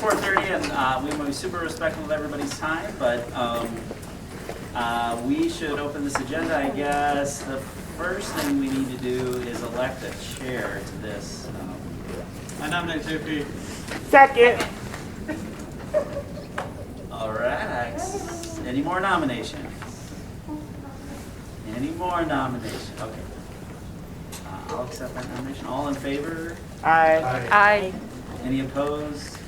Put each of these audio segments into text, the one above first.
4:30, and we want to be super respectful of everybody's time, but we should open this agenda, I guess. The first thing we need to do is elect a chair to this. I nominate JP. Second. All right. Any more nominations? Any more nominations? Okay. I'll accept that nomination. All in favor? Aye. Aye. Any opposed?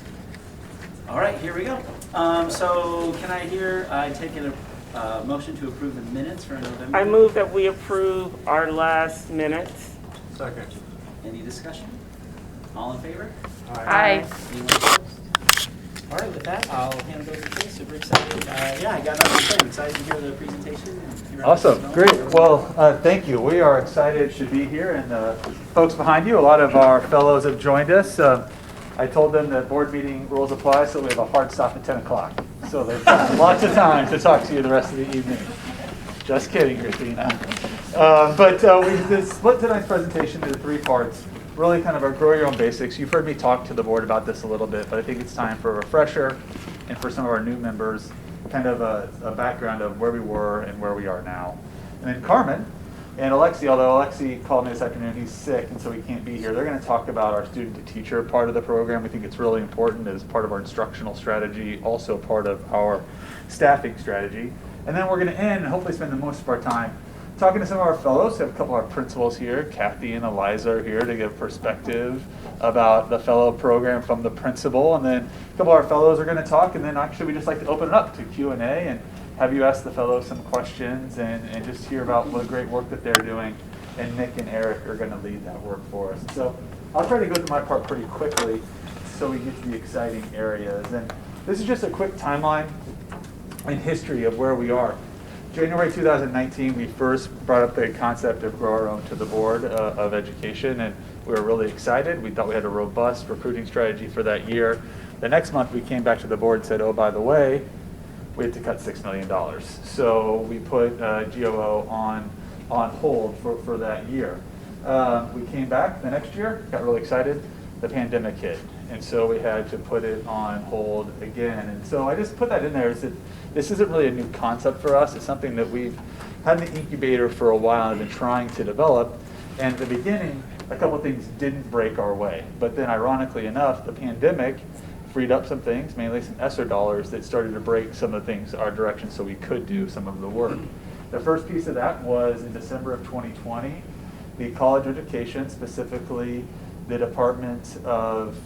All right, here we go. So can I take a motion to approve the minutes for November? I move that we approve our last minutes. Second. Any discussion? All in favor? Aye. Anyone opposed? All right, with that, I'll hand it over to Chase. Super excited. Yeah, I got nothing to say. I'm excited to hear the presentation. Awesome, great. Well, thank you. We are excited to be here, and folks behind you, a lot of our fellows have joined us. I told them that board meeting rules apply, so we have a hard stop at 10 o'clock. So they've got lots of time to talk to you the rest of the evening. Just kidding, Christina. But we split tonight's presentation into 3 parts. Really kind of our grow your own basics. You've heard me talk to the board about this a little bit, but I think it's time for a refresher and for some of our new members, kind of a background of where we were and where we are now. And then Carmen and Alexi, although Alexi called me this afternoon, he's sick and so he can't be here. They're going to talk about our student to teacher part of the program. We think it's really important as part of our instructional strategy, also part of our staffing strategy. And then we're going to end and hopefully spend the most of our time talking to some of our fellows. We have a couple of our principals here. Kathy and Eliza are here to give perspective about the fellow program from the principal. And then a couple of our fellows are going to talk. And then actually we just like to open it up to Q&A and have you ask the fellows some questions and just hear about what great work that they're doing. And Nick and Eric are going to lead that work for us. So I'll try to go through my part pretty quickly so we get to the exciting areas. And this is just a quick timeline in history of where we are. January 2019, we first brought up the concept of Grow Our Own to the Board of Education, and we were really excited. We thought we had a robust recruiting strategy for that year. The next month, we came back to the board and said, oh, by the way, we had to cut $6 million. So we put GOO on hold for that year. We came back the next year, got really excited. The pandemic hit, and so we had to put it on hold again. And so I just put that in there. Is that this isn't really a new concept for us. It's something that we've had in the incubator for a while and been trying to develop. And at the beginning, a couple of things didn't break our way. But then ironically enough, the pandemic freed up some things, mainly some ESSER dollars that started to break some of the things our direction so we could do some of the work. The first piece of that was in December of 2020, the College of Education, specifically the Department of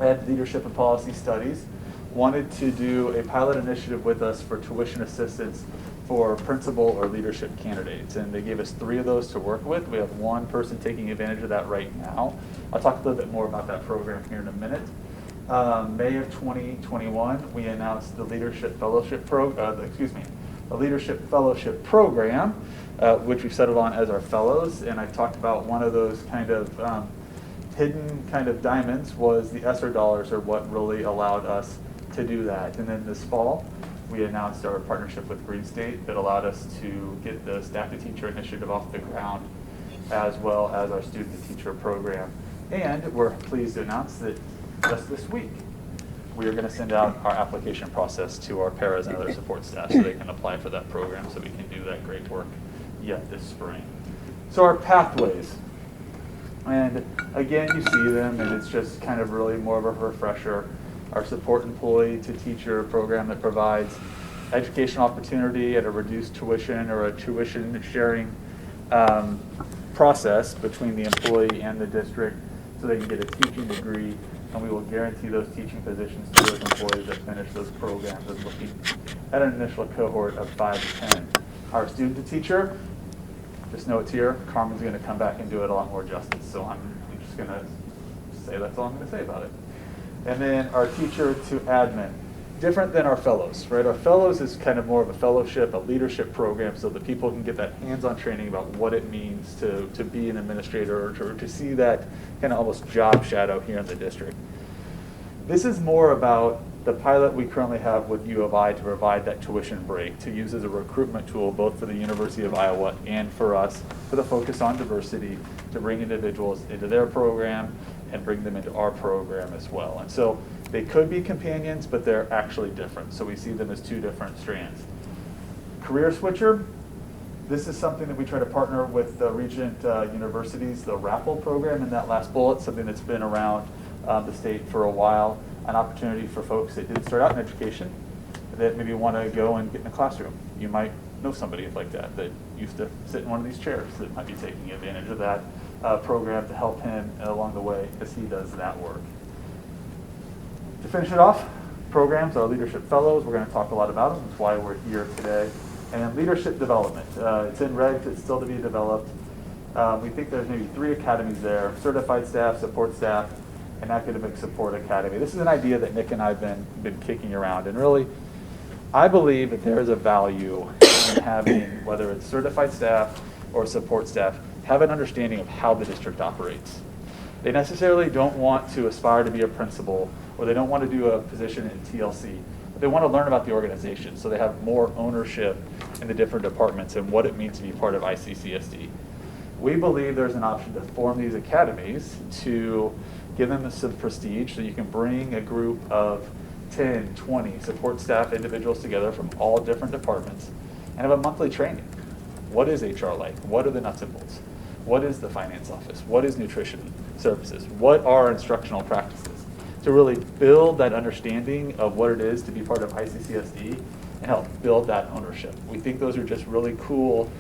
Ed Leadership and Policy Studies, wanted to do a pilot initiative with us for tuition assistance for principal or leadership candidates. And they gave us 3 of those to work with. We have 1 person taking advantage of that right now. I'll talk a little bit more about that program here in a minute. May of 2021, we announced the Leadership Fellowship the Leadership Fellowship Program, which we've settled on as our fellows. And I talked about one of those kind of hidden kind of diamonds was the ESSER dollars are what really allowed us to do that. And then this fall, we announced our partnership with Green State that allowed us to get the Staff to Teacher initiative off the ground, as well as our Student to Teacher program. And we're pleased to announce that just this week, we are going to send out our application process to our paras and other support staff so they can apply for that program so we can do that great work yet this spring. So our pathways. And again, you see them, and it's just kind of really more of a refresher. Our support employee to teacher program that provides educational opportunity at a reduced tuition or a tuition sharing process between the employee and the district so they can get a teaching degree, and we will guarantee those teaching positions to those employees that finish those programs and looking at an initial cohort of 5 to 10. Our student to teacher, just know it's here. Carmen's going to come back and do it a lot more justice, so I'm just going to say that's all I'm going to say about it. And then our teacher to admin, different than our fellows, right? Our fellows is kind of more of a fellowship, a leadership program, so that people can get that hands-on training about what it means to be an administrator or to see that kind of almost job shadow here in the district. This is more about the pilot we currently have with U of I to provide that tuition break, to use as a recruitment tool both for the University of Iowa and for us, with a focus on diversity, to bring individuals into their program and bring them into our program as well. And so they could be companions, but they're actually different. So we see them as two different strands. Career switcher, this is something that we try to partner with the Regent Universities, the RAPPL program in that last bullet, something that's been around the state for a while, an opportunity for folks that didn't start out in education that maybe want to go and get in a classroom. You might know somebody like that used to sit in one of these chairs that might be taking advantage of that program to help him along the way as he does that work. To finish it off, programs, our leadership fellows, we're going to talk a lot about them. That's why we're here today. And then leadership development. It's in regs, it's still to be developed. We think there's maybe 3 academies there: certified staff, support staff, and academic support academy. This is an idea that Nick and I have been kicking around. And really, I believe that there is a value in having, whether it's certified staff or support staff, have an understanding of how the district operates. They necessarily don't want to aspire to be a principal, or they don't want to do a position in TLC. But they want to learn about the organization, so they have more ownership in the different departments and what it means to be part of ICCSD. We believe there's an option to form these academies to give them some prestige, so you can bring a group of 10, 20 support staff individuals together from all different departments and have a monthly training. What is HR like? What are the nuts and bolts? What is the finance office? What is nutrition services? What are instructional practices? To really build that understanding of what it is to be part of ICCSD and help build that ownership. We think those are just really cool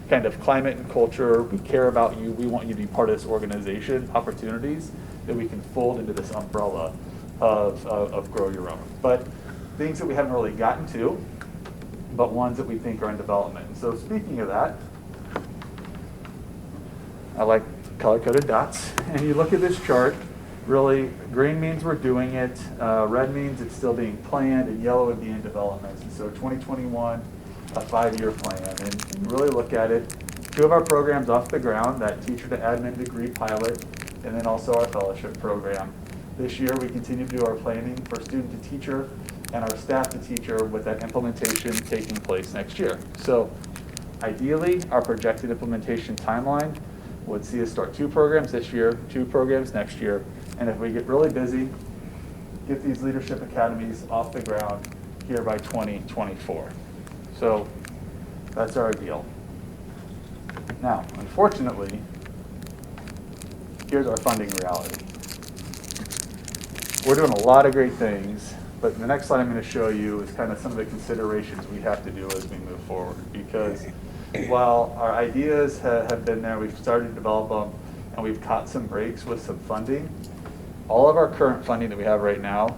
kind of climate and culture. We care about you. We want you to be part of this organization, opportunities that we can fold into this umbrella of Grow Your Own. But things that we haven't really gotten to, but ones that we think are in development. So speaking of that, I like color-coded dots. And you look at this chart, really, green means we're doing it, red means it's still being planned, and yellow would be in development. And so 2021, a 5-year plan. And you really look at it, 2 of our programs off the ground, that teacher to admin degree pilot, and then also our fellowship program. This year, we continue to do our planning for student to teacher and our staff to teacher, with that implementation taking place next year. So ideally, our projected implementation timeline would see us start 2 programs this year, 2 programs next year, and if we get really busy, get these leadership academies off the ground here by 2024. So that's our ideal. Now, unfortunately, here's our funding reality. We're doing a lot of great things, but the next slide I'm going to show you is kind of some of the considerations we have to do as we move forward. Because while our ideas have been there, we've started to develop them, and we've caught some breaks with some funding, all of our current funding that we have right now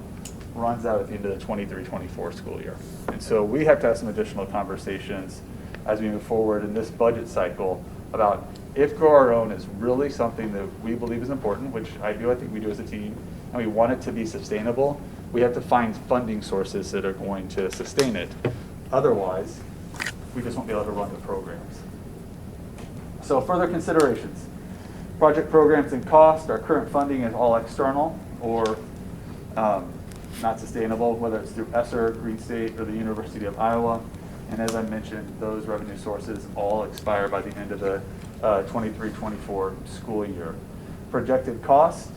runs out at the end of the 23-24 school year. And so we have to have some additional conversations as we move forward in this budget cycle about if Grow Our Own is really something that we believe is important, which I think we do as a team, and we want it to be sustainable, we have to find funding sources that are going to sustain it. Otherwise, we just won't be able to run the programs. So further considerations. Project programs and cost. Our current funding is all external or not sustainable, whether it's through ESSER, Green State, or the University of Iowa. And as I mentioned, those revenue sources all expire by the end of the 23-24 school year. Projected cost,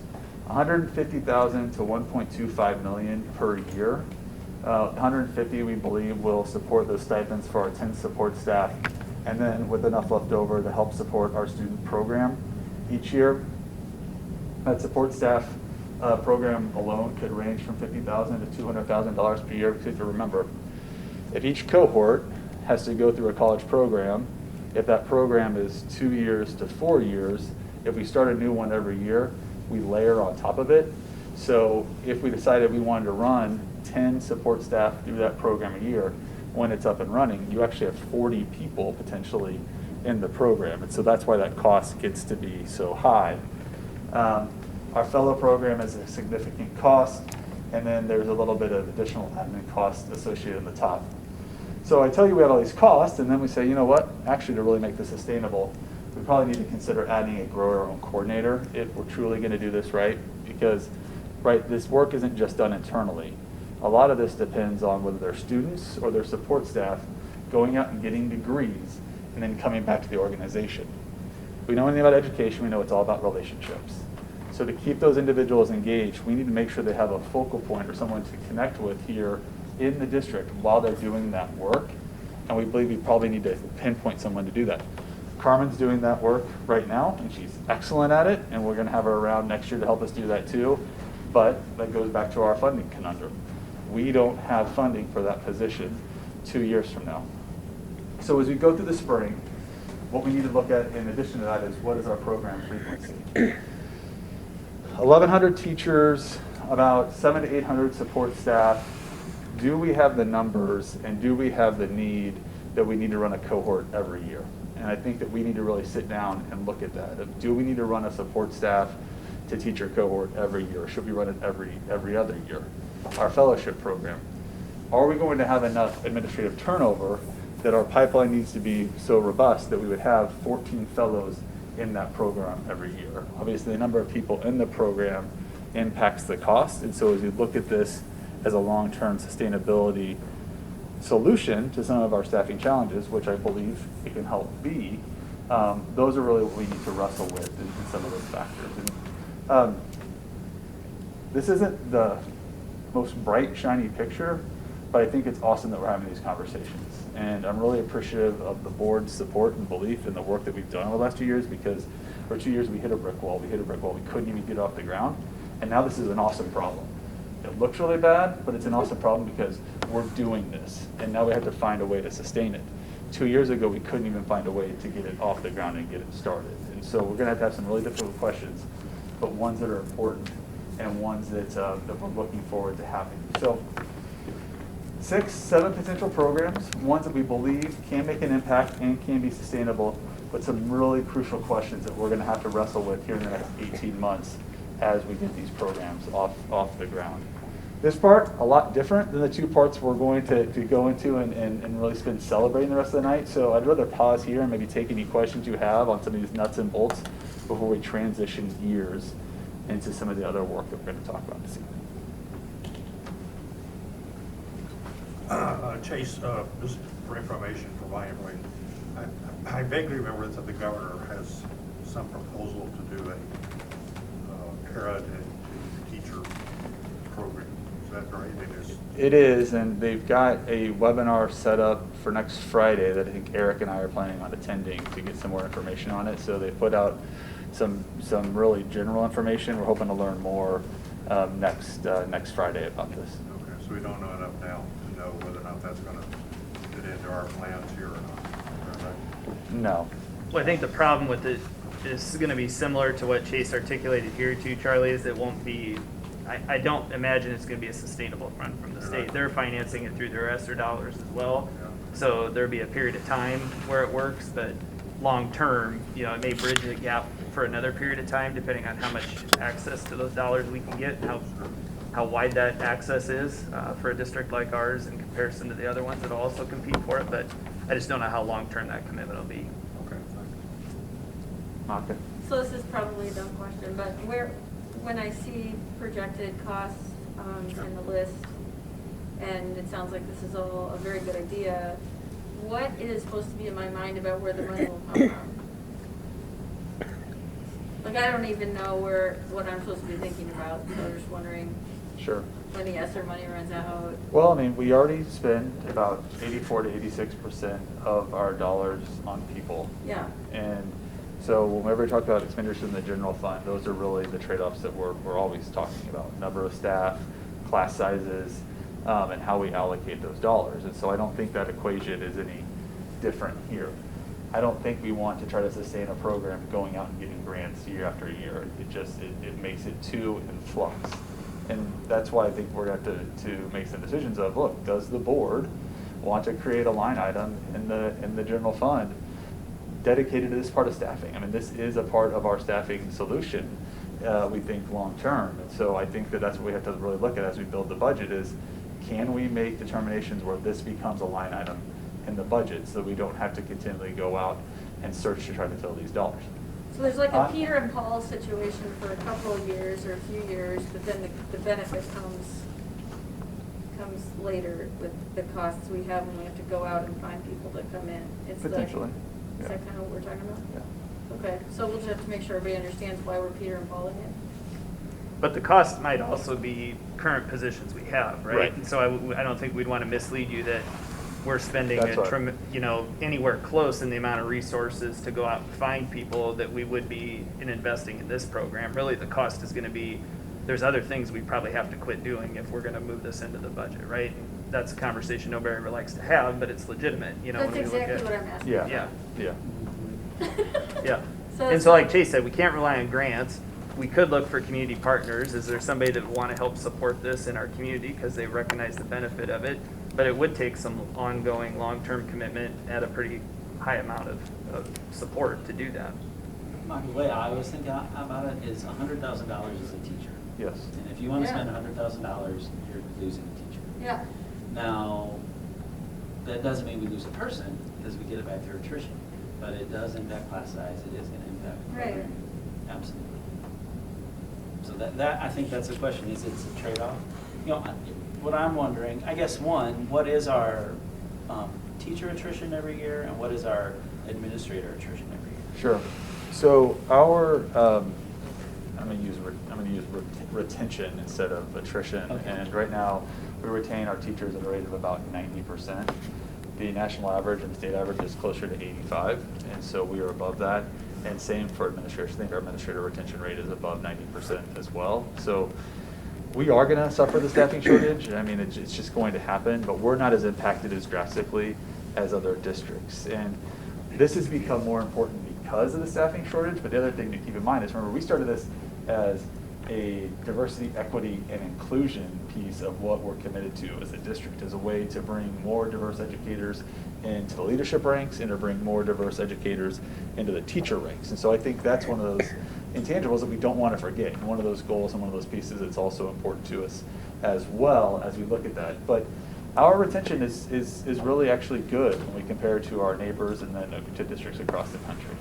$150,000 to $1.25 million per year. 150 we believe will support those stipends for our 10 support staff, and then with enough left over to help support our student program each year. That support staff program alone could range from $50,000 to $200,000 per year, because remember, if each cohort has to go through a college program, if that program is 2 years to 4 years, if we start a new one every year, we layer on top of it. So if we decided we wanted to run 10 support staff through that program a year, when it's up and running, you actually have 40 people potentially in the program. And so that's why that cost gets to be so high. Our fellow program is a significant cost, and then there's a little bit of additional admin cost associated in the top. So I tell you we have all these costs, and then we say, you know what, actually to really make this sustainable, we probably need to consider adding a Grow Our Own coordinator if we're truly going to do this right, because this work isn't just done internally. A lot of this depends on whether they're students or their support staff going out and getting degrees and then coming back to the organization. If we know anything about education, we know it's all about relationships. So to keep those individuals engaged, we need to make sure they have a focal point or someone to connect with here in the district while they're doing that work. And we believe we probably need to pinpoint someone to do that. Carmen's doing that work right now, and she's excellent at it, and we're gonna have her around next year to help us do that too. But that goes back to our funding conundrum. We don't have funding for that position 2 years from now. So as we go through the spring, what we need to look at in addition to that is what is our program frequency? 1,100 teachers, about 700 to 800 support staff. Do we have the numbers and do we have the need that we need to run a cohort every year? And I think that we need to really sit down and look at that. Do we need to run a support staff to teacher cohort every year? Or should we run it every other year? Our fellowship program. Are we going to have enough administrative turnover that our pipeline needs to be so robust that we would have 14 fellows in that program every year? Obviously, the number of people in the program impacts the cost. And so as we look at this as a long-term sustainability solution to some of our staffing challenges, which I believe it can help be, those are really what we need to wrestle with in some of those factors. And, this isn't the most bright, shiny picture, but I think it's awesome that we're having these conversations. And I'm really appreciative of the board's support and belief in the work that we've done over the last 2 years, because for 2 years we hit a brick wall. We couldn't even get it off the ground. And now this is an awesome problem. It looks really bad, but it's an awesome problem because we're doing this. And now we have to find a way to sustain it. 2 years ago, we couldn't even find a way to get it off the ground and get it started. And so we're gonna have to have some really difficult questions, but ones that are important and ones that we're looking forward to having. So 6, 7 potential programs, ones that we believe can make an impact and can be sustainable, but some really crucial questions that we're gonna have to wrestle with here in the next 18 months as we get these programs off the ground. This part, a lot different than the 2 parts we're going to go into and really spend celebrating the rest of the night. So I'd rather pause here and maybe take any questions you have on some of these nuts and bolts before we transition gears into some of the other work that we're going to talk about this evening. Chase, just for information for my information, I vaguely remember that the governor has some proposal to do a para to teacher program. Is that right? It is, and they've got a webinar set up for next Friday that I think Eric and I are planning on attending to get some more information on it. So they put out some really general information. We're hoping to learn more next Friday about this. Okay, so we don't know enough now to know whether or not that's going to fit into our plans here or not. Is that right? No. Well, I think the problem with it is going to be similar to what Chase articulated here too, Charlie, is it won't be, I don't imagine it's going to be a sustainable fund from the state. Right. They're financing it through their ESSER dollars as well. Yeah. So there'll be a period of time where it works, but long term, it may bridge the gap for another period of time, depending on how much access to those dollars we can get, and how wide that access is for a district like ours in comparison to the other ones that will also compete for it. But I just don't know how long term that commitment will be. Okay, thanks. Okay. So this is probably a dumb question, but when I see projected costs in the list, and it sounds like this is all a very good idea, what is supposed to be in my mind about where the money will come from? Like, I don't even know what I'm supposed to be thinking about, so I'm just wondering Sure. when the ESSER money runs out. Well, I mean, we already spend about 84 to 86% of our dollars on people. Yeah. And so whenever we talk about expenditures in the general fund, those are really the trade-offs that we're always talking about. Number of staff, class sizes, and how we allocate those dollars. And so I don't think that equation is any different here. I don't think we want to try to sustain a program going out and getting grants year after year. It makes it too in flux. And that's why I think we're going to have to make some decisions of, look, does the board want to create a line item in the general fund dedicated to this part of staffing? I mean, this is a part of our staffing solution, we think, long term. And so I think that that's what we have to really look at as we build the budget is, can we make determinations where this becomes a line item in the budget so we don't have to continually go out and search to try to fill these dollars? So there's like a Peter and Paul situation for a couple of years or a few years, but then the benefit comes later with the costs we have when we have to go out and find people to come in. It's Potentially. Is that kind of what we're talking about? Yeah. Okay, so we'll just have to make sure everybody understands why we're Peter and Pauling it. But the cost might also be current positions we have, right? Right. And so I don't think we'd want to mislead you that we're spending That's right. anywhere close in the amount of resources to go out and find people that we would be in investing in this program. Really, the cost is going to be, there's other things we probably have to quit doing if we're going to move this into the budget, right? That's a conversation nobody ever likes to have, but it's legitimate, you know. That's when we look exactly at- what I'm asking. Yeah. Yeah. Yeah. Yeah. So And it's so not- like Chase said, we can't rely on grants. We could look for community partners. Is there somebody that would want to help support this in our community because they recognize the benefit of it? But it would take some ongoing, long-term commitment at a pretty high amount of support to do that. The way I was thinking about it is $100,000 as a teacher. Yes. And if you want to Yeah. spend $100,000, you're losing a teacher. Yeah, Now, that doesn't mean we lose a person, because we get it back through attrition, but it does impact class size, it is gonna impact Right. programming. Absolutely. So that, I think that's the question, is it's a trade-off? You know, what I'm wondering, I guess, one, what is our teacher attrition every year, and what is our administrator attrition every year? Sure. So our, I'm going to use retention instead of attrition. Okay. And right now, we retain our teachers at a rate of about 90%. The national average and state average is closer to 85, and so we are above that. And same for administrators. I think our administrator retention rate is above 90% as well. So we are going to suffer the staffing shortage. I mean, it's just going to happen, but we're not as impacted as drastically as other districts. And this has become more important because of the staffing shortage, but the other thing to keep in mind is, remember, we started this as a diversity, equity, and inclusion piece of what we're committed to as a district, as a way to bring more diverse educators into the leadership ranks and to bring more diverse educators into the teacher ranks. And so I think that's one of those intangibles that we don't want to forget, and one of those goals and one of those pieces that's also important to us as well as we look at that. But our retention is really actually good when we compare to our neighbors and then to districts across the country.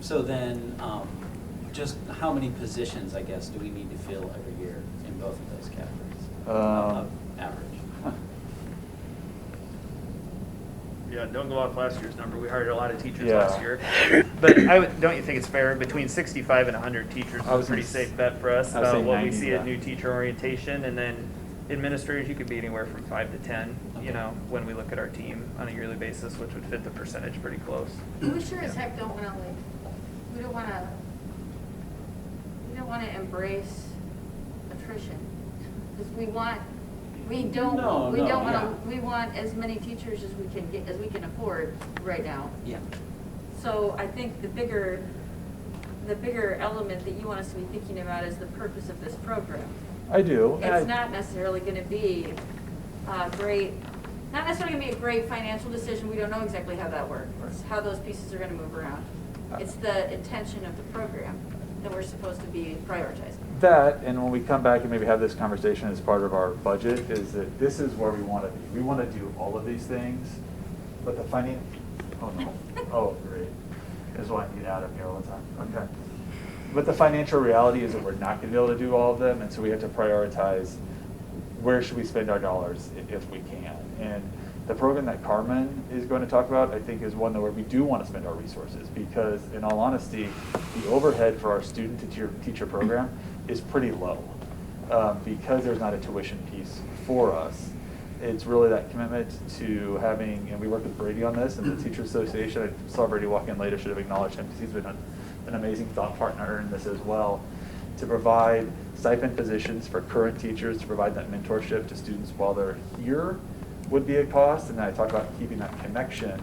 So then, just how many positions, I guess, do we need to fill every year in both of those categories? Of average. Yeah, don't go off last year's number. We hired a lot of teachers Yeah. last year. But don't you think it's fair, between 65 and 100 teachers is I a was pretty gonna safe bet for us I would about say what we 90, see yeah. at new teacher orientation, and then administrators, you could be anywhere from 5 to 10, Okay. you know, when we look at our team on a yearly basis, which would fit the percentage pretty close. we sure as heck don't wanna we don't wanna embrace attrition. Because we don't No, wanna, yeah. we want as many teachers as we can get, as we can afford right now. Yeah. So I think the bigger element that you want us to be thinking about is the purpose of this program. I do. and It's I- not necessarily gonna be not necessarily gonna be a great financial decision, we don't know exactly how that works, how those pieces are gonna move around. It's the intention of the program that we're supposed to be prioritizing. That, and when we come back and maybe have this conversation as part of our budget, is that this is where we want to be. We want to do all of these things, but the oh no, oh great. This is why I need Adam here all the time, okay. But the financial reality is that we're not going to be able to do all of them, and so we have to prioritize where should we spend our dollars if we can. And the program that Carmen is going to talk about, I think, is one where we do want to spend our resources, because in all honesty, the overhead for our student to teacher program is pretty low, because there's not a tuition piece for us. It's really that commitment to having, and we work with Brady on this, and the Teacher Association. I saw Brady walk in later, should have acknowledged him, because he's been an amazing thought partner in this as well, to provide stipend positions for current teachers, to provide that mentorship to students while they're here would be a cost. And then I talk about keeping that connection.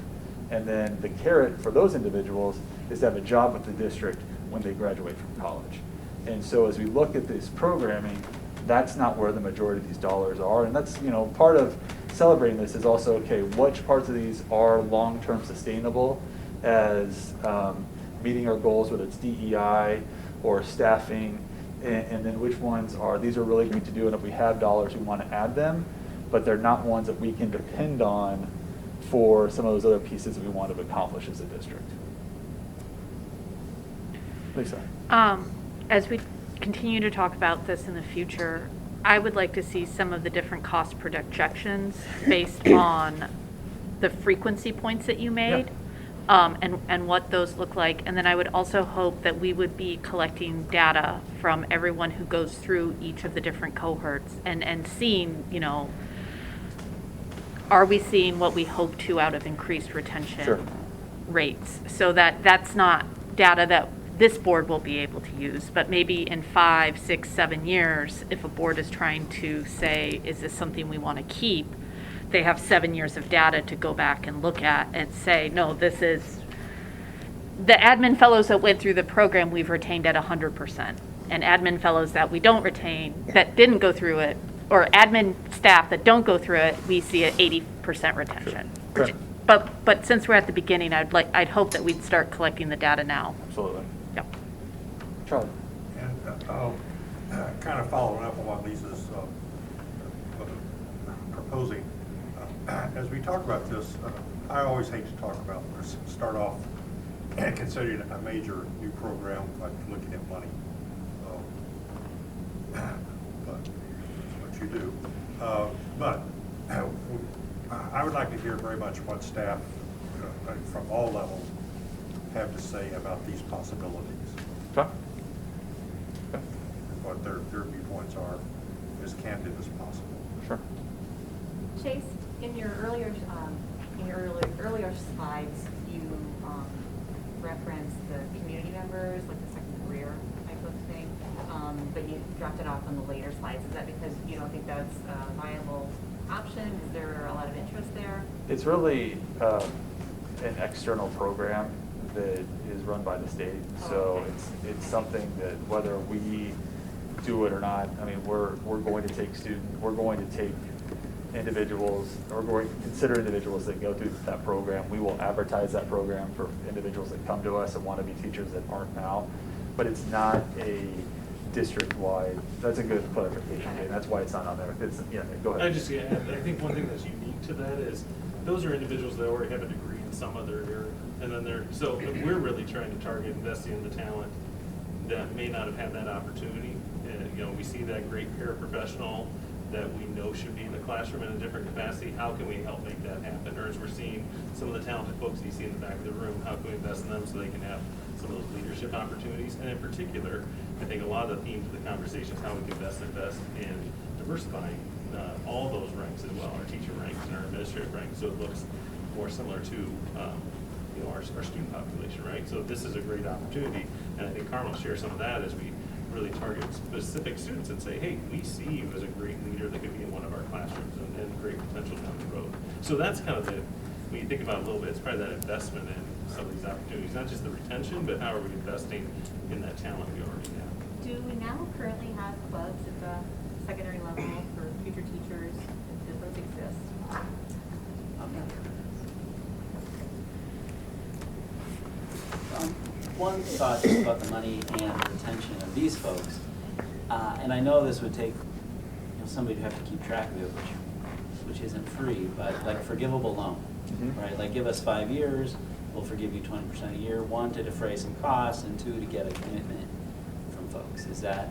And then the carrot for those individuals is to have a job with the district when they graduate from college. And so as we look at this programming, that's not where the majority of these dollars are. And that's, part of celebrating this is also, okay, which parts of these are long-term sustainable as meeting our goals, whether it's DEI or staffing, and then which ones these are really going to do, and if we have dollars, we want to add them, but they're not ones that we can depend on for some of those other pieces that we want to accomplish as a district. Lisa. As we continue to talk about this in the future, I would like to see some of the different cost projections based on the frequency points that you made. and what those look like. And then I would also hope that we would be collecting data from everyone who goes through each of the different cohorts and seeing, are we seeing what we hope to out of increased retention Sure. rates? So that's not data that this board will be able to use, but maybe in 5, 6, 7 years, if a board is trying to say, is this something we want to keep? They have 7 years of data to go back and look at and say, no, this is, the admin fellows that went through the program, we've retained at 100%. And admin fellows that we don't retain, that didn't go through it, or admin staff that don't go through it, we see an 80% retention. Sure. Okay. But since we're at the beginning, I'd hope that we'd start collecting the data now. Absolutely. Yep. Charlie? And kind of following up on what Lisa's proposing, as we talk about this, I always hate to talk about this, start off considering a major new program, like looking at money. But that's what you do. But I would like to hear very much what staff from all levels have to say about these possibilities. Okay. What their viewpoints are, as candid as possible. Sure. Chase, in your earlier slides, you referenced the community members, like the second career type of thing, but you dropped it off on the later slides. Is that because you don't think that's a viable option? Is there a lot of interest there? It's really an external program that is run by the state. So okay. it's something that whether we do it or not, I mean, we're going to take individuals, or we're going to consider individuals that go through that program. We will advertise that program for individuals that come to us and want to be teachers that aren't now. But it's not a district-wide, that's a good clarification, and that's why it's not on there. It's, yeah, go ahead. I think one thing that's unique to that is those are individuals that already have a degree in some other area. And then so we're really trying to target investing in the talent that may not have had that opportunity. We see that great paraprofessional that we know should be in the classroom in a different capacity. How can we help make that happen? Or as we're seeing some of the talented folks that you see in the back of the room, how can we invest in them so they can have some of those leadership opportunities? And in particular, I think a lot of the themes of the conversation is how we can best invest in diversifying all those ranks as well, our teacher ranks and our administrative ranks, so it looks more similar to our student population, right? So this is a great opportunity, and I think Carmen will share some of that as we really target specific students and say, hey, we see you as a great leader that could be in one of our classrooms and great potential down the road. So that's kind of when you think about it a little bit, it's probably that investment in some of these opportunities, not just the retention, but how are we investing in that talent we already have. Do we now currently have clubs at the secondary level for future teachers? Does those exist? One thought just about the money and retention of these folks, and I know this would take somebody to have to keep track of it, which isn't free, but like a forgivable loan, right? Like give us 5 years, we'll forgive you 20% a year. 1, to defray some costs, and 2, to get a commitment from folks. Is that?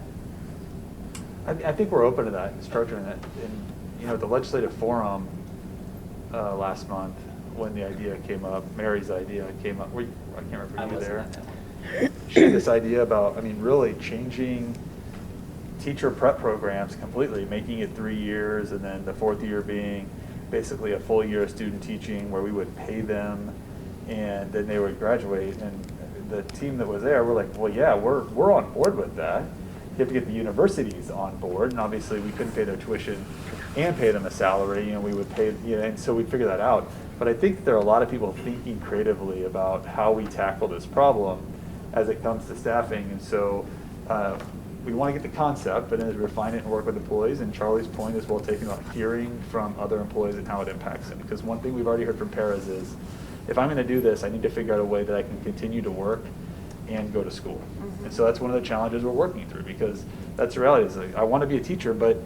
I think we're open to that, structuring that. In the legislative forum last month, when the idea came up, Mary's idea came up. I can't remember if you were there. At that one. She had this idea about, really changing teacher prep programs completely, making it 3 years, and then the 4th year being basically a full year of student teaching where we would pay them, and then they would graduate. And the team that was there, we're like, well, yeah, we're on board with that. You have to get the universities on board, and obviously we couldn't pay their tuition and pay them a salary. We would pay, and so we'd figure that out. But I think there are a lot of people thinking creatively about how we tackle this problem as it comes to staffing. And so we want to get the concept, but then as we refine it and work with employees, and Charlie's point is well taken about hearing from other employees and how it impacts them. Because one thing we've already heard from paras is, if I'm going to do this, I need to figure out a way that I can continue to work and go to school. And so that's one of the challenges we're working through, because that's the reality. Is like, I want to be a teacher, but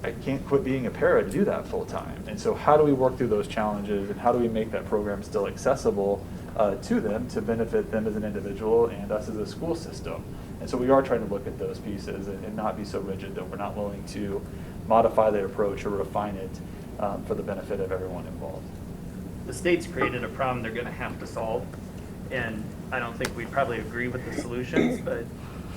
I can't quit being a para to do that full time. And so how do we work through those challenges, and how do we make that program still accessible to them to benefit them as an individual and us as a school system? And so we are trying to look at those pieces and not be so rigid that we're not willing to modify the approach or refine it for the benefit of everyone involved. the state's created a problem they're gonna have to solve. And I don't think we'd probably agree with the solutions, but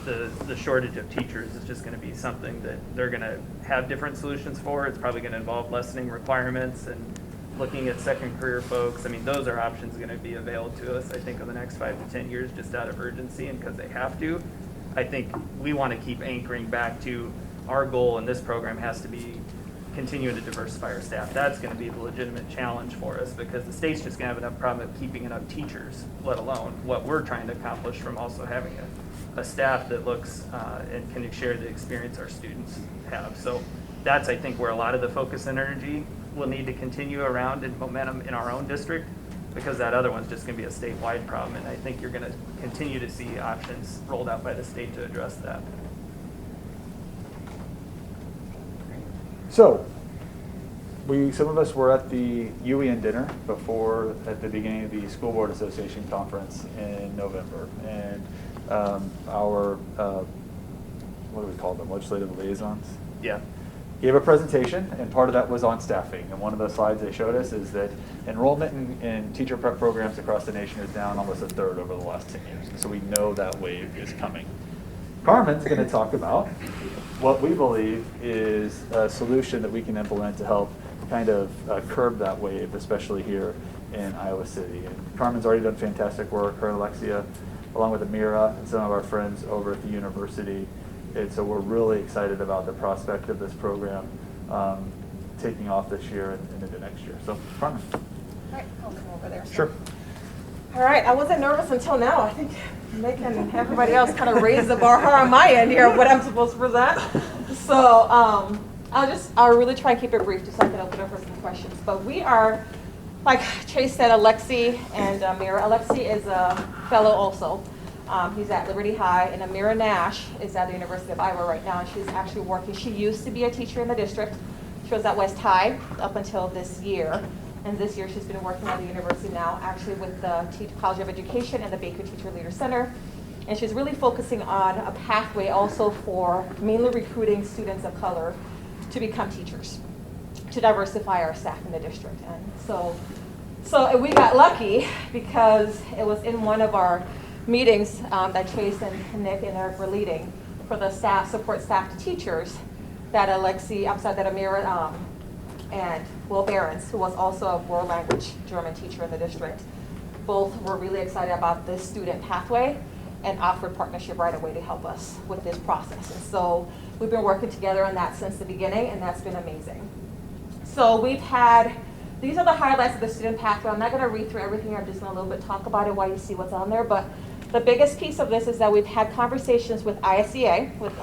the shortage of teachers is just gonna be something that they're gonna have different solutions for. It's probably gonna involve lessening requirements and looking at second career folks. I mean, those are options gonna be available to us, I think, in the next 5 to 10 years, just out of urgency and because they have to. I think we wanna keep anchoring back to our goal in this program has to be continuing to diversify our staff. That's gonna be the legitimate challenge for us because the state's just gonna have enough problem of keeping enough teachers, let alone what we're trying to accomplish from also having a staff that looks and can share the experience our students have. So that's, I think, where a lot of the focus and energy will need to continue around and momentum in our own district because that other one's just gonna be a statewide problem. And I think you're gonna continue to see options rolled out by the state to address that. So, some of us were at the UEN dinner before, at the beginning of the School Board Association conference in November. And our, what do we call them, legislative liaisons? Yeah. Gave a presentation, and part of that was on staffing. And one of the slides they showed us is that enrollment in teacher prep programs across the nation is down almost a third over the last 10 years. So we know that wave is coming. Carmen's going to talk about what we believe is a solution that we can implement to help kind of curb that wave, especially here in Iowa City. And Carmen's already done fantastic work, her and Alexia, along with Amira and some of our friends over at the university. And so we're really excited about the prospect of this program taking off this year and into next year. So, Carmen. All right, I'll come over there. Sure. All right, I wasn't nervous until now. I think Nick and everybody else kind of raised the bar on my end here of what I'm supposed to present. So I'll really try and keep it brief just so I can open up for some questions. But we are, like Chase said, Alexi and Amira. Alexi is a fellow also. He's at Liberty High, and Amira Nash is at the University of Iowa right now, and she's actually working. She used to be a teacher in the district. She was at West High up until this year. And this year she's been working at the university now, actually with the College of Education and the Baker Teacher Leader Center. And she's really focusing on a pathway also for mainly recruiting students of color to become teachers, to diversify our staff in the district. And so we got lucky because it was in one of our meetings that Chase and Nick and Eric were leading for the staff, support staff to teachers, that Amira and Will Behrens, who was also a world language German teacher in the district, both were really excited about this student pathway and offered partnership right away to help us with this process. And so we've been working together on that since the beginning, and that's been amazing. So these are the highlights of the student pathway. I'm not going to read through everything. I'm just going to a little bit talk about it while you see what's on there. But the biggest piece of this is that we've had conversations with ISEA, with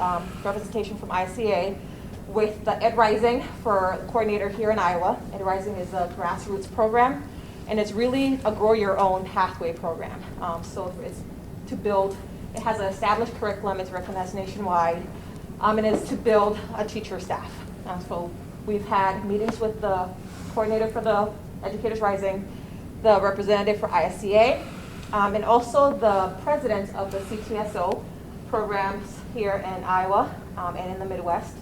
representation from ISEA, with the Ed Rising for coordinator here in Iowa. Ed Rising is a grassroots program, and it's really a grow your own pathway program. So it's to build, it has an established curriculum, it's recognized nationwide, and it's to build a teacher staff. So we've had meetings with the coordinator for the Educators Rising, the representative for ISEA, and also the president of the CTSO programs here in Iowa and in the Midwest,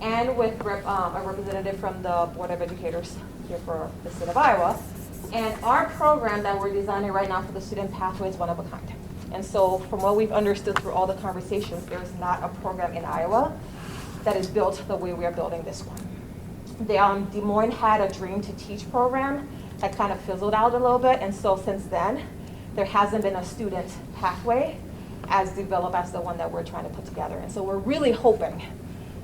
and with a representative from the Board of Educators here for the state of Iowa. And our program that we're designing right now for the student pathway is one of a kind. And so from what we've understood through all the conversations, there is not a program in Iowa that is built the way we are building this one. Des Moines had a Dream to Teach program that kind of fizzled out a little bit. And so since then, there hasn't been a student pathway as developed as the one that we're trying to put together. And so we're really hoping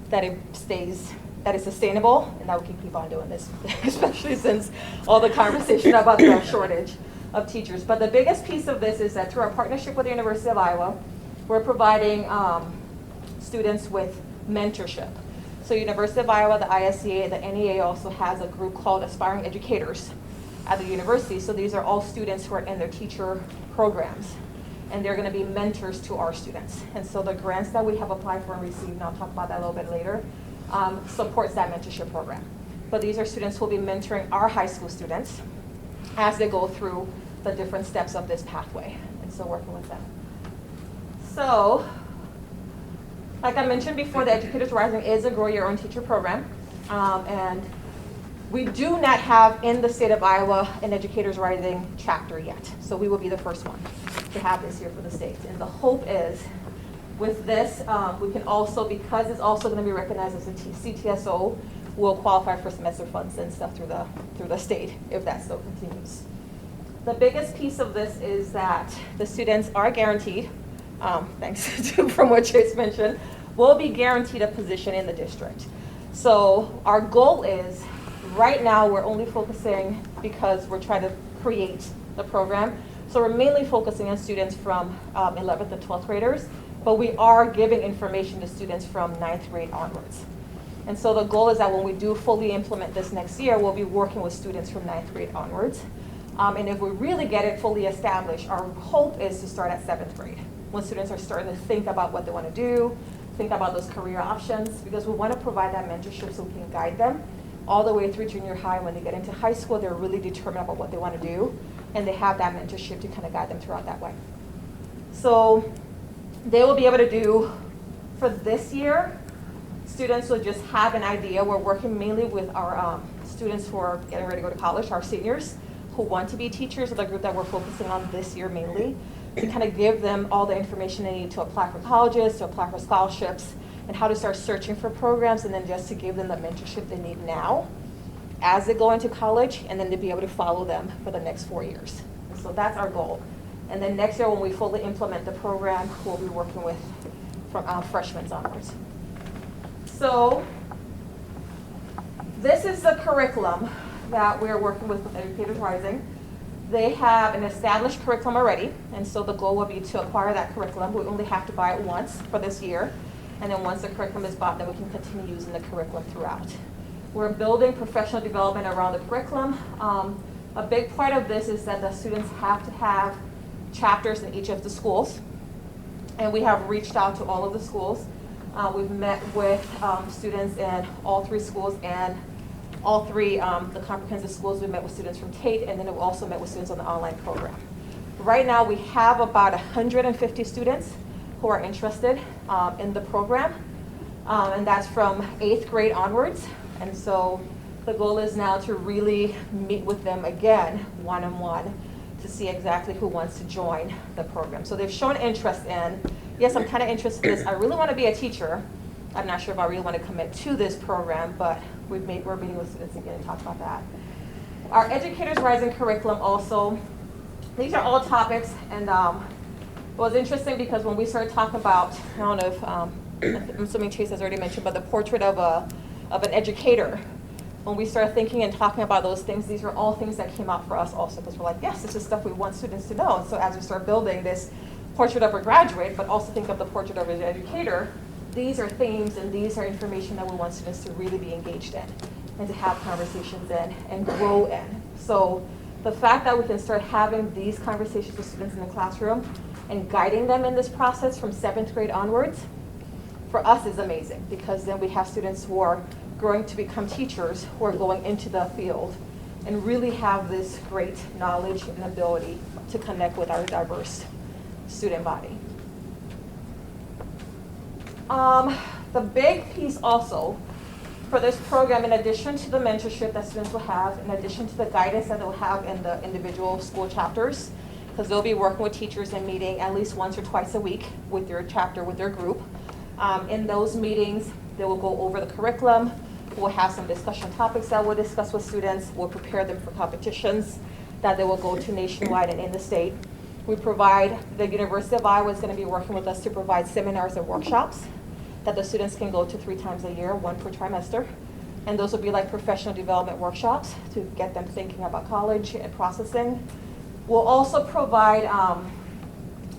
that it stays, that it's sustainable, and that we can keep on doing this, especially since all the conversation about the shortage of teachers. But the biggest piece of this is that through our partnership with the University of Iowa, we're providing students with mentorship. So University of Iowa, the ISEA, the NEA also has a group called Aspiring Educators at the university. So these are all students who are in their teacher programs, and they're going to be mentors to our students. And so the grants that we have applied for and received, and I'll talk about that a little bit later, supports that mentorship program. But these are students who will be mentoring our high school students as they go through the different steps of this pathway, and so working with them. So, like I mentioned before, the Educators Rising is a Grow Your Own Teacher program, and We do not have in the state of Iowa an Educators Rising chapter yet. So we will be the first one to have this year for the state. And the hope is with this, we can also, because it's also going to be recognized as a CTSO, we'll qualify for semester funds and stuff through the state if that still continues. The biggest piece of this is that the students are guaranteed, thanks to from what Chase mentioned, will be guaranteed a position in the district. So our goal is, right now we're only focusing because we're trying to create the program. So we're mainly focusing on students from 11th and 12th graders, but we are giving information to students from 9th grade onwards. And so the goal is that when we do fully implement this next year, we'll be working with students from 9th grade onwards. And if we really get it fully established, our hope is to start at 7th grade, when students are starting to think about what they want to do, think about those career options, because we want to provide that mentorship so we can guide them all the way through junior high. When they get into high school, they're really determined about what they want to do, and they have that mentorship to kind of guide them throughout that way. So they will be able to do, for this year, students will just have an idea. We're working mainly with our students who are getting ready to go to college, our seniors, who want to be teachers, are the group that we're focusing on this year mainly, to kind of give them all the information they need to apply for colleges, to apply for scholarships, and how to start searching for programs, and then just to give them the mentorship they need now as they go into college, and then to be able to follow them for the next 4 years. And so that's our goal. And then next year, when we fully implement the program, we'll be working with from freshmen onwards. So this is the curriculum that we're working with Educators Rising. They have an established curriculum already, and so the goal will be to acquire that curriculum. We only have to buy it once for this year, and then once the curriculum is bought, then we can continue using the curriculum throughout. We're building professional development around the curriculum. A big part of this is that the students have to have chapters in each of the schools, and we have reached out to all of the schools. We've met with students in all 3 schools, and all 3 the comprehensive schools. We met with students from Tate, and then we also met with students on the online program. Right now we have about 150 students who are interested in the program, and that's from 8th grade onwards. And so the goal is now to really meet with them again one-on-one to see exactly who wants to join the program. So they've shown interest in, yes, I'm kind of interested in this. I really want to be a teacher. I'm not sure if I really want to commit to this program, but we're meeting with students again and talk about that. Our Educators Rising curriculum also, these are all topics, and it was interesting because when we started talking about, I don't know if, I'm assuming Chase has already mentioned, but the portrait of an educator, when we started thinking and talking about those things, these are all things that came out for us also, because we're like, yes, this is stuff we want students to know. And so as we start building this portrait of a graduate, but also think of the portrait of an educator, these are themes and these are information that we want students to really be engaged in and to have conversations in and grow in. So the fact that we can start having these conversations with students in the classroom and guiding them in this process from 7th grade onwards, for us is amazing, because then we have students who are growing to become teachers, who are going into the field and really have this great knowledge and ability to connect with our diverse student body. The big piece also for this program, in addition to the mentorship that students will have, in addition to the guidance that they'll have in the individual school chapters, because they'll be working with teachers and meeting at least once or twice a week with their chapter, with their group. In those meetings, they will go over the curriculum. We'll have some discussion topics that we'll discuss with students. We'll prepare them for competitions that they will go to nationwide and in the state. We provide, the University of Iowa is going to be working with us to provide seminars and workshops that the students can go to 3 times a year, 1 per trimester. And those will be like professional development workshops to get them thinking about college and processing. We'll also provide,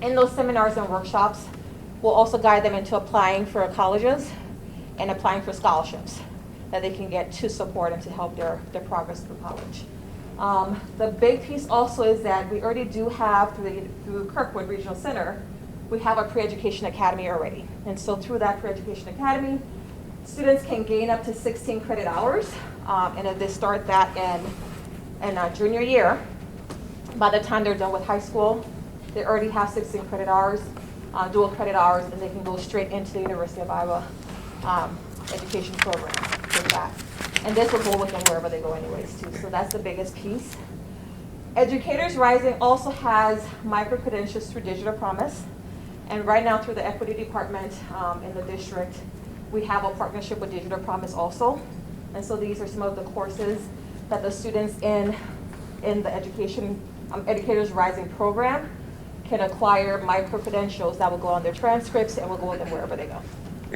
in those seminars and workshops, we'll also guide them into applying for colleges and applying for scholarships that they can get to support and to help their progress through college. The big piece also is that we already do have, through Kirkwood Regional Center, we have a pre-education academy already. And so through that pre-education academy, students can gain up to 16 credit hours. And if they start that in junior year, by the time they're done with high school, they already have 16 credit hours, dual credit hours, and they can go straight into the University of Iowa education program with that. And this will go with them wherever they go anyways too. So that's the biggest piece. Educators Rising also has micro-credentials through Digital Promise. And right now through the equity department in the district, we have a partnership with Digital Promise also. And so these are some of the courses that the students in the Educators Rising program can acquire micro-credentials that will go on their transcripts and will go with them wherever they go.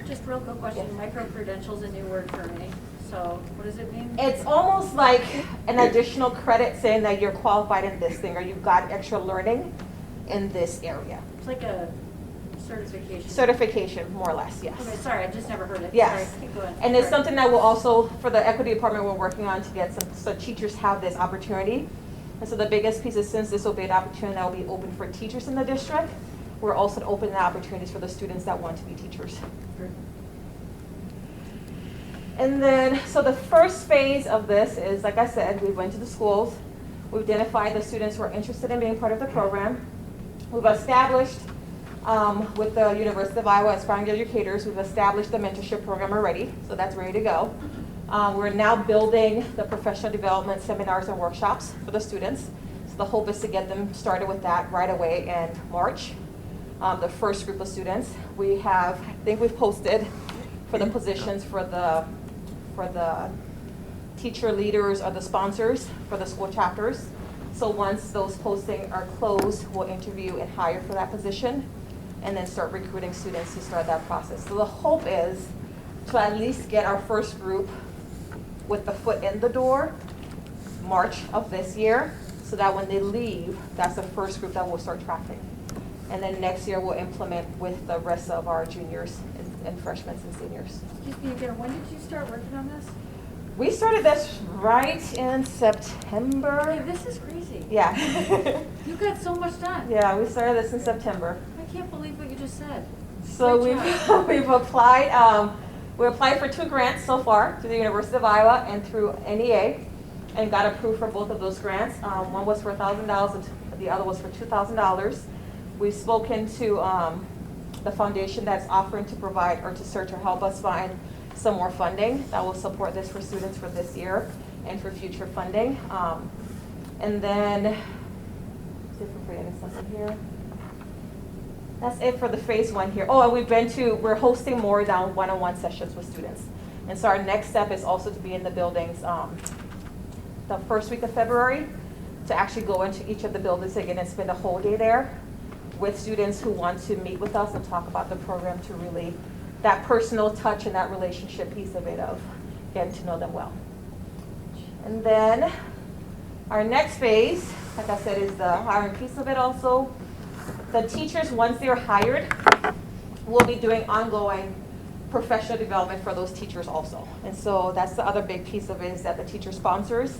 Just real quick question, Yeah. micro-credentials, a new word for me. So what does it mean? It's almost like an additional credit saying that you're qualified in this thing or you've got extra learning in this area. It's like a certification. Certification, more or less, yes. Okay, sorry, I just never heard it. Yes. Sorry, keep going. And it's Sorry. something that will also, for the equity department, we're working on to get some, so teachers have this opportunity. And so the biggest piece is since this will be an opportunity that will be open for teachers in the district, we're also opening the opportunities for the students that want to be teachers. And then, so the first phase of this is, like I said, we went to the schools. We've identified the students who are interested in being part of the program. We've established, with the University of Iowa Aspiring Educators, we've established the mentorship program already, so that's ready to go. We're now building the professional development seminars and workshops for the students. So the hope is to get them started with that right away in March. The first group of students. We have, I think we've posted for the positions for the teacher leaders or the sponsors for the school chapters. So once those postings are closed, we'll interview and hire for that position and then start recruiting students to start that process. So the hope is to at least get our first group with the foot in the door March of this year, so that when they leave, that's the first group that we'll start tracking. And then next year we'll implement with the rest of our juniors and freshmen and seniors. Excuse me again, when did you start working on this? We started this right in September. Okay, this is crazy. Yeah. You got so much done. Yeah, we started this in September. I can't believe what you just said. So Great job. we've applied. We applied for 2 grants so far through the University of Iowa and through NEA, and got approved for both of those grants. One was for $1,000, and the other was for $2,000. We've spoken to the foundation that's offering to provide or to search or help us find some more funding that will support this for students for this year and for future funding. And then, see if we're forgetting something here. That's it for the phase 1 here. Oh, and we're hosting more than one-on-one sessions with students. And so our next step is also to be in the buildings the first week of February, to actually go into each of the buildings again and spend a whole day there with students who want to meet with us and talk about the program, to really, that personal touch and that relationship piece of it, of getting to know them well. And then our next phase, like I said, is the hiring piece of it also. The teachers, once they're hired, will be doing ongoing professional development for those teachers also. And so that's the other big piece of it, is that the teacher sponsors,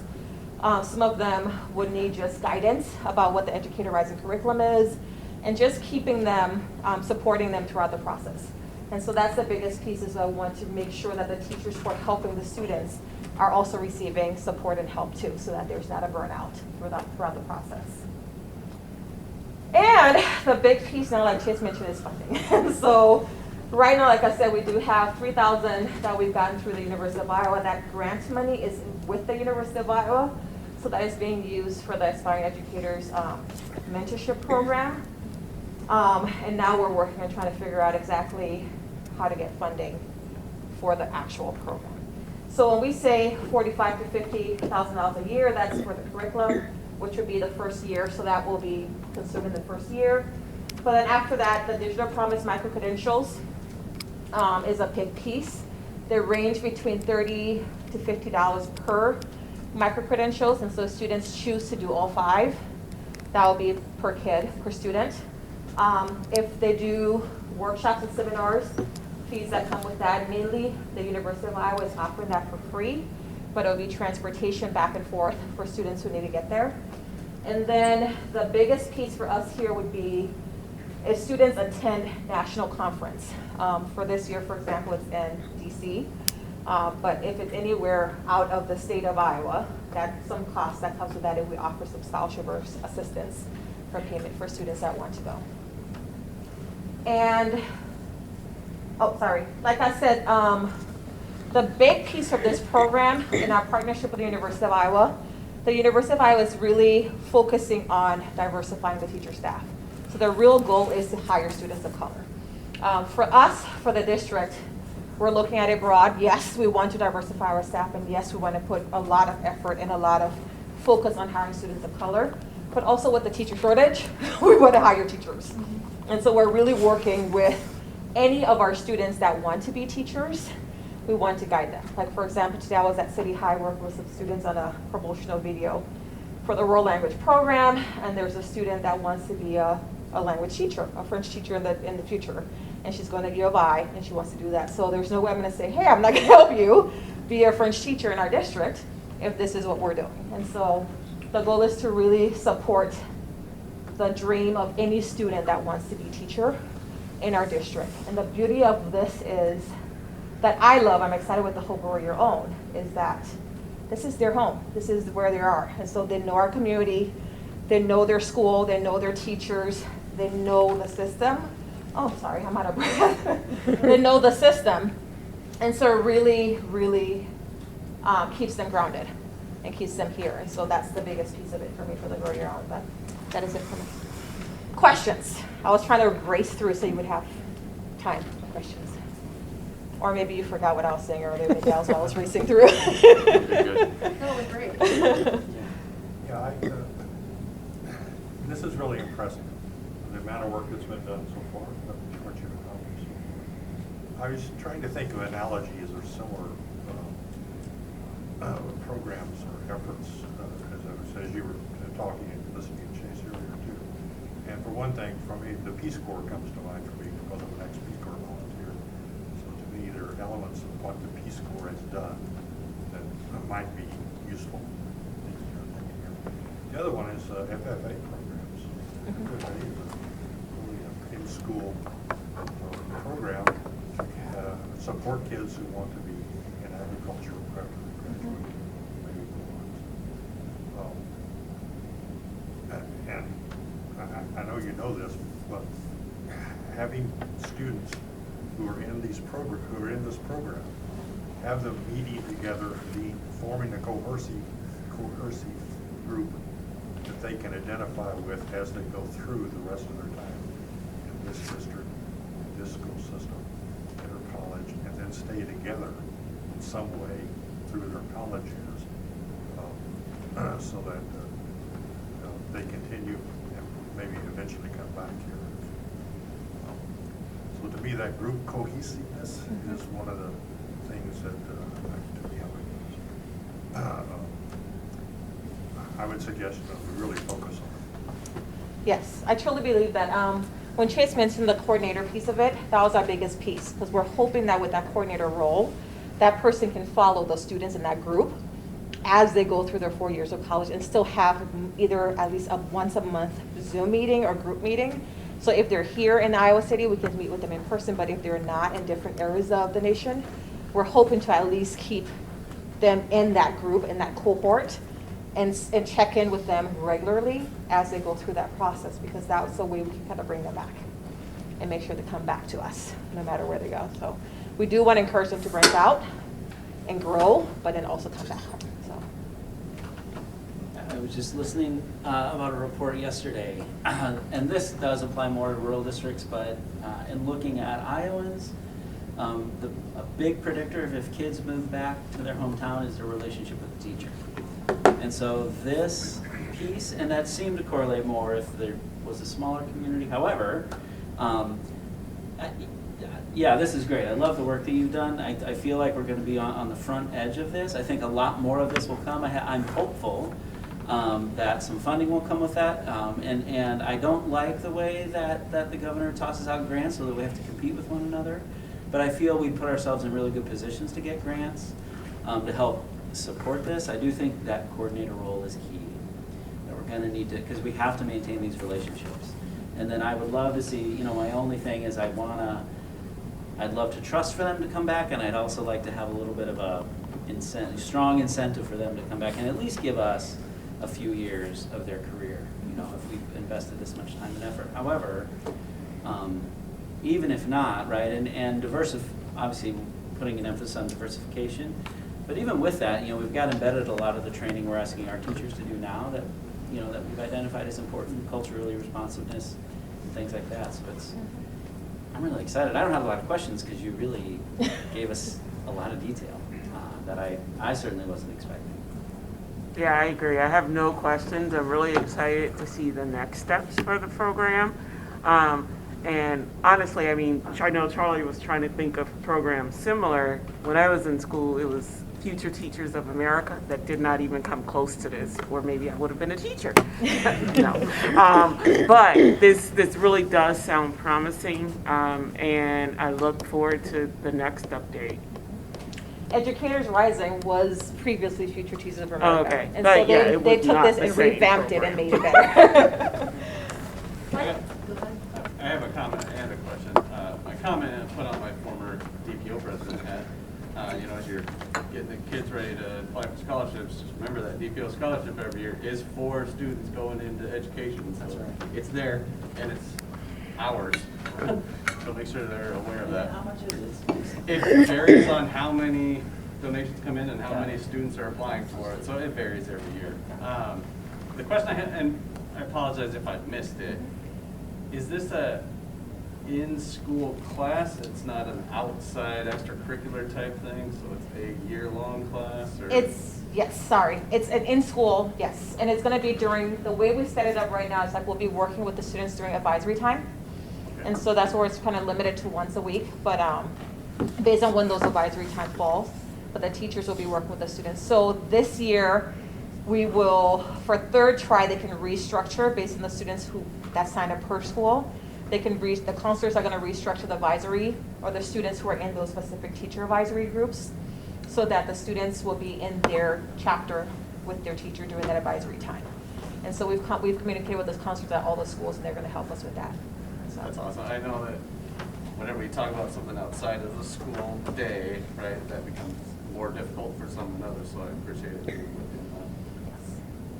some of them would need just guidance about what the Educator Rising curriculum is, and just keeping them, supporting them throughout the process. And so that's the biggest piece, is I want to make sure that the teachers who are helping the students are also receiving support and help too, so that there's not a burnout throughout the process. And the big piece now, like Chase mentioned, is funding. And so right now, like I said, we do have $3,000 that we've gotten through the University of Iowa. That grant money is with the University of Iowa, so that is being used for the Aspiring Educators mentorship program. And now we're working on trying to figure out exactly how to get funding for the actual program. So when we say $45,000 to $50,000 a year, that's for the curriculum, which would be the first year, so that will be consumed in the first year. But then after that, the Digital Promise micro-credentials is a big piece. They range between $30 to $50 per micro-credentials, and so students choose to do all 5. That will be per kid, per student. If they do workshops and seminars, fees that come with that, mainly the University of Iowa is offering that for free, but it'll be transportation back and forth for students who need to get there. And then the biggest piece for us here would be if students attend national conference. For this year, for example, it's in DC. But if it's anywhere out of the state of Iowa, that's some cost that comes with that, and we offer some scholarship or assistance for payment for students that want to go. And, oh, sorry, like I said, the big piece of this program in our partnership with the University of Iowa, the University of Iowa is really focusing on diversifying the teacher staff. So the real goal is to hire students of color. For us, for the district, we're looking at it broad. Yes, we want to diversify our staff, and yes, we want to put a lot of effort and a lot of focus on hiring students of color. But also with the teacher shortage, we want to hire teachers. And so we're really working with any of our students that want to be teachers. We want to guide them. Like, for example, today I was at City High working with some students on a promotional video for the world language program, and there's a student that wants to be a language teacher, a French teacher in the future, and she's going to U of I, and she wants to do that. So there's no way I'm going to say, hey, I'm not going to help you be a French teacher in our district if this is what we're doing. And so the goal is to really support the dream of any student that wants to be a teacher in our district. And the beauty of this is that I'm excited with the Hope Grow Your Own, is that this is their home. This is where they are. And so they know our community, they know their school, they know their teachers, they know the system. Oh, sorry, I'm out of breath. They know the system. And so it really, really keeps them grounded and keeps them here. And so that's the biggest piece of it for me for the Grow Your Own. But that is it for me. Questions? I was trying to race through so you would have time for questions. Or maybe you forgot what I was saying earlier. Maybe I was racing through. That was great. Yeah, this is really impressive, the amount of work that's been done so far, what you've accomplished. I was trying to think of analogies or similar programs or efforts as you were talking and listening to Chase earlier too. And for one thing, for me, the Peace Corps comes to mind for me because I'm an ex-Peace Corps volunteer. So to me, there are elements of what the Peace Corps has done that might be useful. The other one is FFA programs. FFA is really an in-school program to support kids who want to be in agriculture after they graduate, maybe go on. And I know you know this, but having students who are in this program, have them meeting together, forming a cohesive group that they can identify with as they go through the rest of their time in this district, this school system, enter college, and then stay together in some way through their college years, so that they continue and maybe eventually come back here. So to me, that group cohesiveness is one of the things that to me I would suggest that we really focus on it. Yes, I truly believe that when Chase mentioned the coordinator piece of it, that was our biggest piece, because we're hoping that with that coordinator role, that person can follow the students in that group as they go through their 4 years of college and still have either at least a once a month Zoom meeting or group meeting. So if they're here in Iowa City, we can meet with them in person, but if they're not in different areas of the nation, we're hoping to at least keep them in that group, in that cohort, and check in with them regularly as they go through that process, because that's the way we can kind of bring them back and make sure they come back to us no matter where they go. So we do want to encourage them to branch out and grow, but then also come back home. So I was just listening about a report yesterday, and this does apply more to rural districts, but in looking at Iowans, a big predictor of if kids move back to their hometown is their relationship with the teacher. And so this piece, and that seemed to correlate more if there was a smaller community. However, yeah, this is great. I love the work that you've done. I feel like we're going to be on the front edge of this. I think a lot more of this will come. I'm hopeful that some funding will come with that. And I don't like the way that the governor tosses out grants so that we have to compete with one another. But I feel we put ourselves in really good positions to get grants to help support this. I do think that coordinator role is key. That we're going to need to, because we have to maintain these relationships. And then I would love to see, my only thing is I'd love to trust for them to come back, and I'd also like to have a little bit of a strong incentive for them to come back and at least give us a few years of their career, if we've invested this much time and effort. However, even if not, right, and obviously putting an emphasis on diversification. But even with that, we've got embedded a lot of the training we're asking our teachers to do now that, that we've identified as important, culturally responsiveness, and things like that. So I'm really excited. I don't have a lot of questions because you really gave us a lot of detail that I certainly wasn't expecting. Yeah, I agree. I have no questions. I'm really excited to see the next steps for the program. And honestly, I mean, I know Charlie was trying to think of programs similar. When I was in school, it was Future Teachers of America that did not even come close to this, or maybe I would have been a teacher. No. But this really does sound promising, and I look forward to the next update. Educators Rising was previously Future Teachers of America. Oh, okay. And But so yeah, they it was took not this the and same revamped it and program. made it better. I have a comment and a question. My comment I put on my former DPO president hat. As you're getting the kids ready to apply for scholarships, just remember that DPO scholarship every year is for students going into education. So That's right. It's there and it's ours. So make sure they're aware of that. How much is it? It varies on how many donations come in and how many students are applying for it, so it varies every year. The question I had, and I apologize if I missed it, is this a in-school class? It's not an outside extracurricular type thing, so it's a year-long class? Or? It's an in-school, yes. And it's going to be during, the way we set it up right now is like we'll be working with the students during advisory time. And so that's where it's kind of limited to once a week, but based on when those advisory time falls, but the teachers will be working with the students. So this year, we will, for third try, they can restructure based on the students that signed up per school. The counselors are going to restructure the advisory, or the students who are in those specific teacher advisory groups, so that the students will be in their chapter with their teacher during that advisory time. And so we've communicated with the counselors at all the schools, and they're going to help us with that. So. That's awesome. I know that whenever we talk about something outside of the school day, right, that becomes more difficult for some than others, so I appreciate it.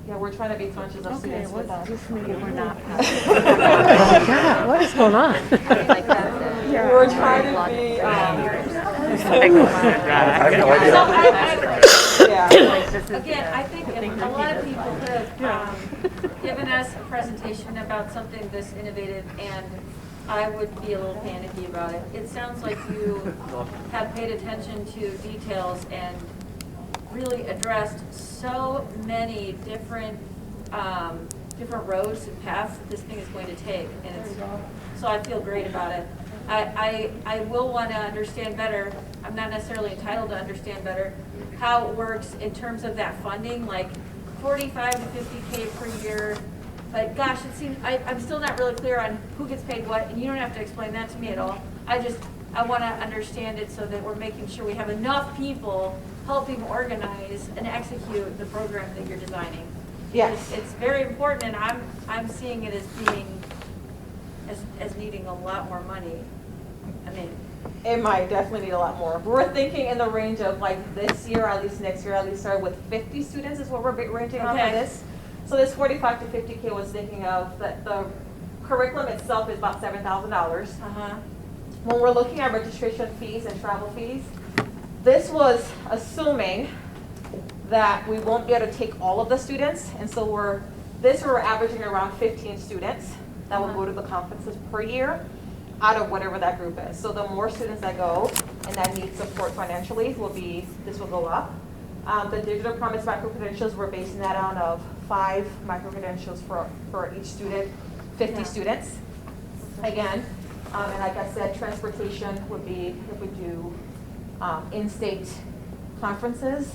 Yeah, we're trying to be conscious of students with us. We're not. God, what is going on? We're trying to be, I have no idea. yeah. Again, I think a lot of people could have given us a presentation about something this innovative, and I would be a little panicky about it. It sounds like you have paid attention to details and really addressed so many different roads and paths that this thing is going to take, and so I feel great about it. I will want to understand better. I'm not necessarily entitled to understand better how it works in terms of that funding, like 45 to 50K per year. But gosh, it seems I'm still not really clear on who gets paid what, and you don't have to explain that to me at all. I want to understand it so that we're making sure we have enough people helping organize and execute the program that you're designing. Yes. It's very important, and I'm seeing it as being as needing a lot more money. I mean, It might definitely need a lot more. We're thinking in the range of like this year, at least next year, at least start with 50 students is what we're ranging on for Okay. this. So this 45 to 50K was thinking of that the curriculum itself is about $7,000. When we're looking at registration fees and travel fees, this was assuming that we won't be able to take all of the students, and so we're averaging around 15 students that will go to the conferences per year out of whatever that group is. So the more students that go and that need support financially this will go up. The Digital Promise micro-credentials, we're basing that on of 5 micro-credentials for each student, 50 students. Again, and like I said, transportation would be, if we do in-state conferences,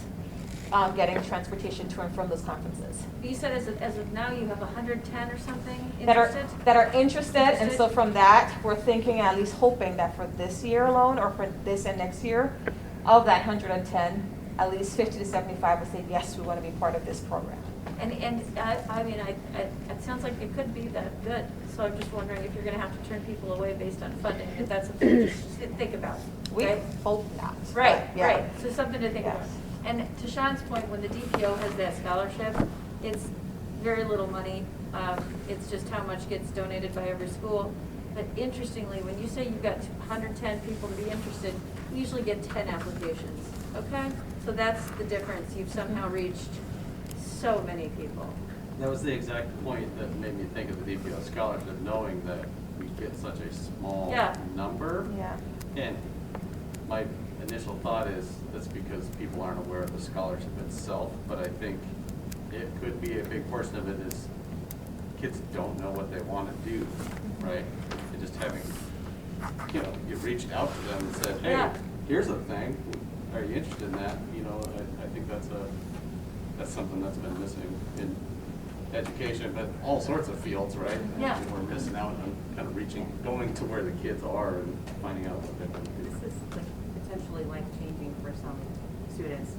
getting transportation to and from those conferences. you said as of now you have 110 or something That interested? are interested, and so from that, we're thinking, at least hoping that for this year alone, or for this and next year, of that 110, at least 50 to 75 will say, yes, we want to be part of this program. And I mean, it sounds like it could be that good. So I'm just wondering if you're going to have to turn people away based on funding, if that's something to just think about. We right? hope not. Right, but, yeah. right. So something to think Yes. about. And to Sean's point, when the DPO has that scholarship, it's very little money. It's just how much gets donated by every school. But interestingly, when you say you've got 110 people to be interested, you usually get 10 applications, okay? So that's the difference. You've somehow reached so many people. That was the exact point that made me think of the DPO scholarship, knowing that we get such a small Yeah. number. Yeah. And my initial thought is that's because people aren't aware of the scholarship itself, but I think it could be a big portion of it is kids don't know what they want to do, right? And just having, you know, you reached out to them and said, hey, Yeah. here's a thing, are you interested in that? You know, I think that's something that's been missing in education, but all sorts of fields, right? Yeah. And we're missing out on kind of going to where the kids are and finding out what they want to do. This is like potentially life-changing for some students.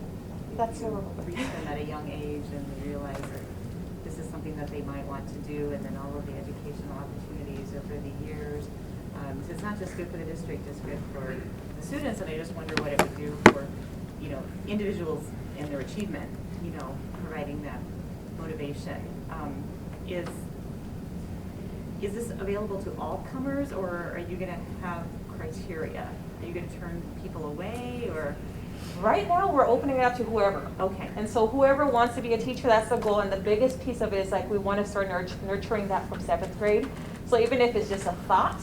That's You horrible. reach them at a young age and they realize that this is something that they might want to do, and then all of the educational opportunities over the years. So it's not just good for the district, it's good for the students, and I just wonder what it would do for, you know, individuals and their achievement, you know, providing that motivation. Is this available to all comers, or are you gonna have criteria? Are you gonna turn people away, or? Right now, we're opening it up to whoever. Okay. And so whoever wants to be a teacher, that's the goal. And the biggest piece of it is like we want to start nurturing that from 7th grade. So even if it's just a thought,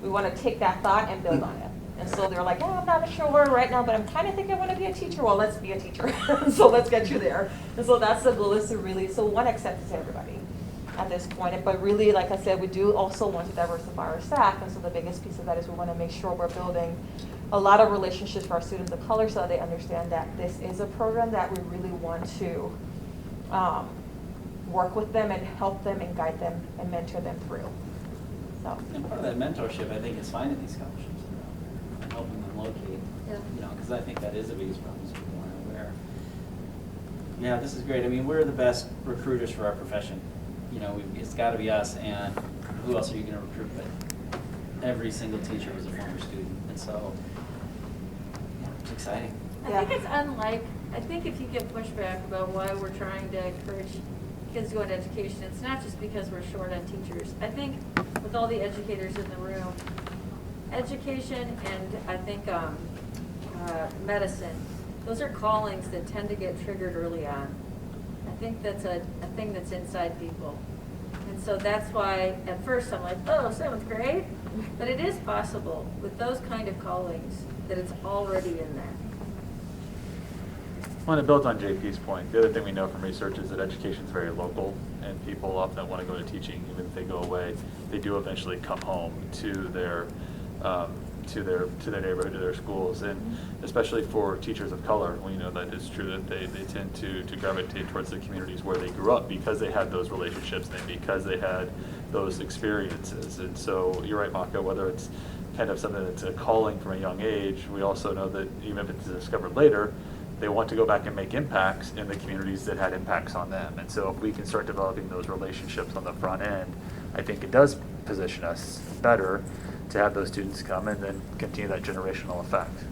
we want to take that thought and build on it. And so they're like, oh, I'm not sure where right now, but I'm kind of thinking I want to be a teacher. Well, let's be a teacher. So let's get you there. And so that's the goal, is to really, so one accepts everybody at this point. But really, like I said, we do also want to diversify our staff. And so the biggest piece of that is we want to make sure we're building a lot of relationships for our students of color, so that they understand that this is a program that we really want to work with them and help them and guide them and mentor them through. So. And part of that mentorship, I think, is finding these scholarships that are out there and helping them locate, Yeah. you know, because I think that is the biggest problem, is people aren't aware. Yeah, this is great. I mean, we're the best recruiters for our profession. You know, it's got to be us, and who else are you going to recruit but every single teacher was a former student, and so yeah, it's exciting. I think it's unlike, I think if you get pushback about why we're trying to encourage kids to go into education, it's not just because we're short on teachers. I think with all the educators in the room, education and I think medicine, those are callings that tend to get triggered early on. I think that's a thing that's inside people. And so that's why at first I'm like, oh, 7th grade? But it is possible with those kind of callings that it's already in there. Well, it builds on JP's point. The other thing we know from research is that education is very local, and people often want to go to teaching, even if they go away. They do eventually come home to their neighborhood, to their schools, and especially for teachers of color, we know that it's true that they tend to gravitate towards the communities where they grew up, because they had those relationships and because they had those experiences. And so you're right, Maka, whether it's kind of something that's a calling from a young age, we also know that even if it's discovered later, they want to go back and make impacts in the communities that had impacts on them. And so if we can start developing those relationships on the front end, I think it does position us better to have those students come and then continue that generational effect.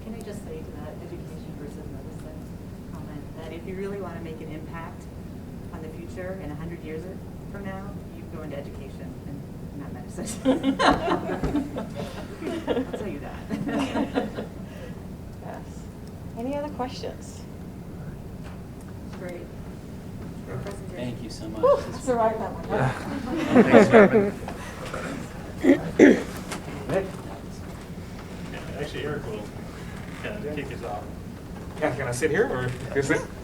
Can I just say to that education versus medicine comment, that if you really want to make an impact on the future in 100 years from now, you go into education and not medicine. I'll tell you that. Yes. Any other questions? Great. Great presentation. Thank you so much. Whew, This is- survived that one. huh? Thanks, Kevin. Nick? Actually, Eric will kind of kick us off. Yeah, can I sit here or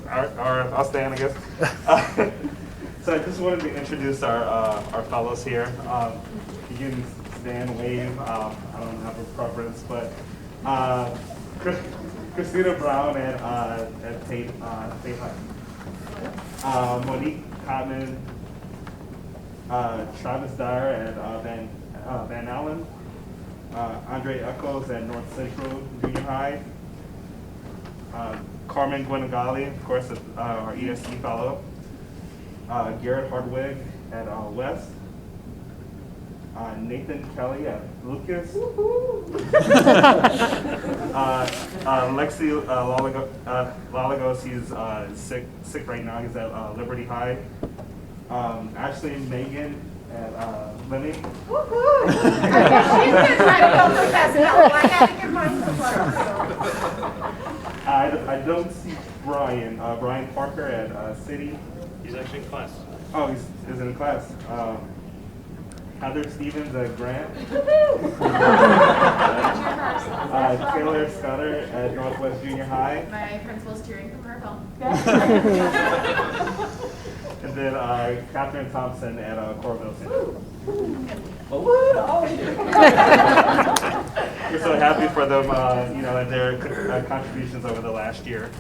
I'll stand, I guess. So I just wanted to introduce our fellows here. You can stand, wave. I don't have a preference, but Christina Brown at Tate High. Monique Cotman, Travis Dyer at Van Allen. Andre Echols at North Central Junior High. Carmen Guinagali, of course, our ESC fellow. Garrett Hardwig at West. Nathan Kelly at Lucas. Lexi Lalagos, he's sick right now. He's at Liberty High. Ashley Megan and Lenny. Woohoo! She's been trying to go professional. I had to get mine to I don't see Brian. Brian Parker at City. He's actually in class. Oh, he's in class. Heather Stevens at Grant. Taylor Scudder at Northwest Junior High. My principal's cheering from her phone. And then Catherine Thompson at Coralville Center. We're so happy for them, and their contributions over the last year.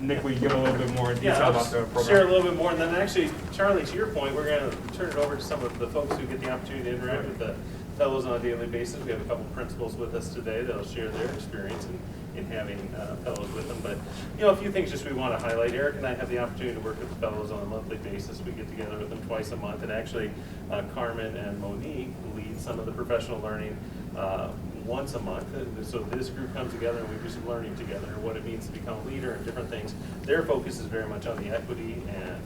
Nick, will you give a little bit more detail Yeah, about the I'll program? share a little bit more, and then actually, Charlie, to your point, we're going to turn it over to some of the folks who get the opportunity to interact with the fellows on a daily basis. We have a couple principals with us today that'll share their experience in having fellows with them. But, a few things just we want to highlight. Eric and I have the opportunity to work with the fellows on a monthly basis. We get together with them twice a month, and actually, Carmen and Monique lead some of the professional learning once a month. So this group comes together and we do some learning together, what it means to become a leader and different things. Their focus is very much on the equity and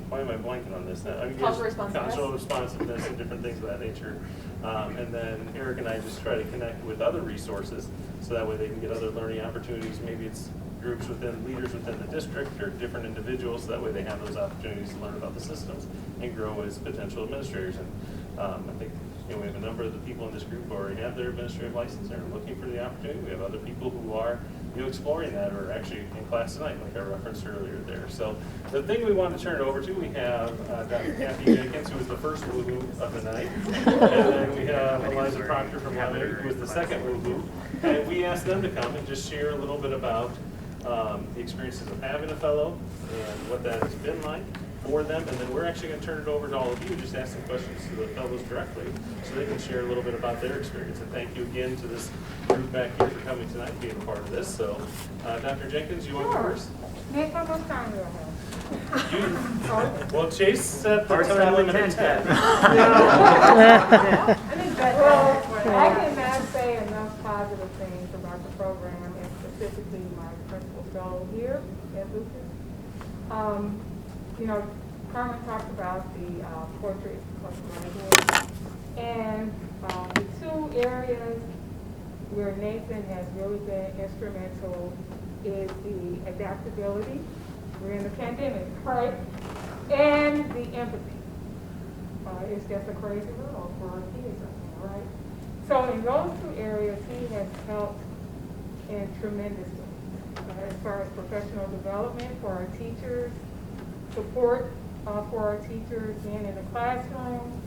why am I blanking on this now? Cultural responsiveness. Cultural responsiveness and different things of that nature. And then Eric and I just try to connect with other resources so that way they can get other learning opportunities. Maybe it's groups within, leaders within the district or different individuals. So that way they have those opportunities to learn about the systems and grow as potential administrators. And I think we have a number of the people in this group who already have their administrative license and are looking for the opportunity. We have other people who are exploring that or actually in class tonight, like I referenced earlier there. So the thing we want to turn it over to, we have Dr. Kathy Jenkins, who was the first woo-hoo of the night. And then we have Eliza Proctor from Lebanon, who was the second woo-hoo. And we asked them to come and just share a little bit about the experiences of having a fellow and what that has been like for them, and then we're actually going to turn it over to all of you, just asking questions to the fellows directly, so they can share a little bit about their experience. And thank you again to this group back here for coming tonight, being a part of this. So, Dr. Jenkins, you want to go first? Nick, how much time do I have? Well, Chase set the Hard time stop limit at at 10. 10. I cannot say enough positive things about the program and specifically my principal fellow here at Lucas. Carmen talked about the portrait customization, and the two areas where Nathan has really been instrumental is the adaptability. We're in the pandemic, right? And the empathy. It's just a crazy world for our kids right now, right? So in those two areas, he has helped in tremendous ways. As far as professional development for our teachers, support for our teachers being in the classroom,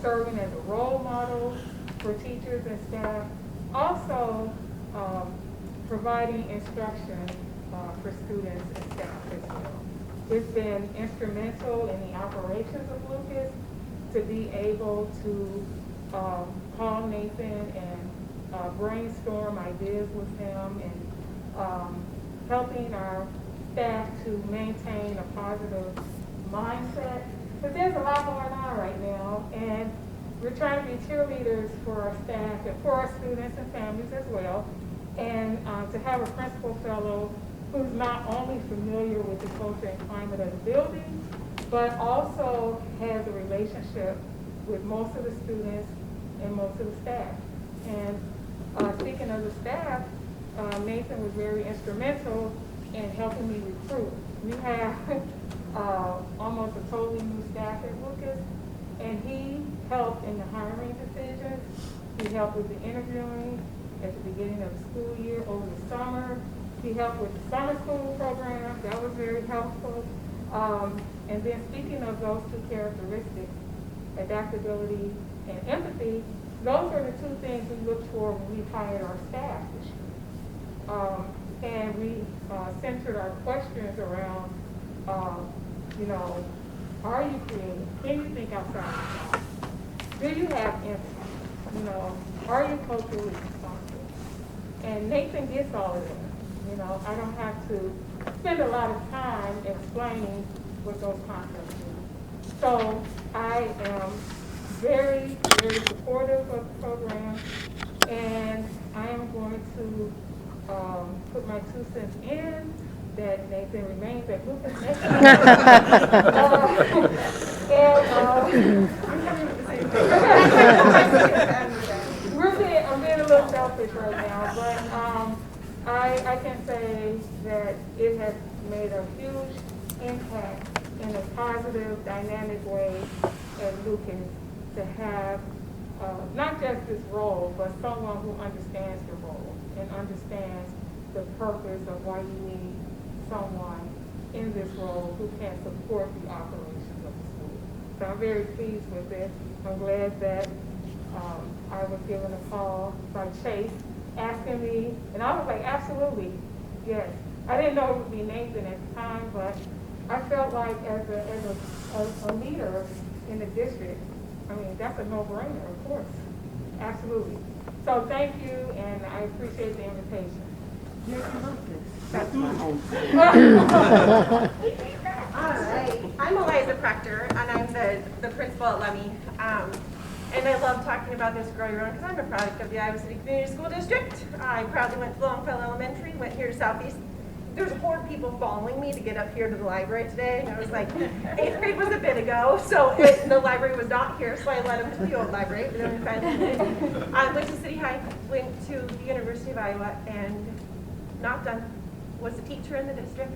serving as a role model for teachers and staff, also providing instruction for students and staff as well. It's been instrumental in the operations of Lucas to be able to call Nathan and brainstorm ideas with him and helping our staff to maintain a positive mindset. But there's a lot going on right now, and we're trying to be cheerleaders for our staff and for our students and families as well. And to have a principal fellow who's not only familiar with the culture and climate of the building, but also has a relationship with most of the students and most of the staff. And speaking of the staff, Nathan was very instrumental in helping me recruit. We have almost a totally new staff at Lucas, and he helped in the hiring decisions. He helped with the interviewing at the beginning of the school year, over the summer. He helped with the summer school program. That was very helpful. And then speaking of those two characteristics, adaptability and empathy, those are the two things we looked for when we hired our staff this year. And we centered our questions around, are you creative? Can you think outside the box? Do you have empathy? Are you culturally responsible? And Nathan gets all of that. I don't have to spend a lot of time explaining what those concepts mean. So I am very, very supportive of the program, and I am going to put my 2 cents in that Nathan remains at Lucas. Really, I'm being a little selfish right now, but I can say that it has made a huge impact in a positive, dynamic way at Lucas to have not just this role, but someone who understands the role and understands the purpose of why you need someone in this role who can support the operations of the school. So I'm very pleased with this. I'm glad that I was given a call by Chase asking me, and I was like, absolutely, yes. I didn't know it would be Nathan at the time, but I felt like as a leader in the district, I mean, that's a no-brainer, of course. Absolutely. So thank you, and I appreciate the invitation. That's my home. All right. I'm Eliza Proctor, and I'm the principal at Lemmy. And I love talking about this growing around because I'm a product of the Iowa City Community School District. I proudly went to Longfellow Elementary, went here to Southeast. There's a horde of people following me to get up here to the library today, and I was like, 8th grade was a bit ago, so the library was not here, so I led them to the old library. And then we finally did. I went to City High, went to the University of Iowa, and not done. Was a teacher in the district,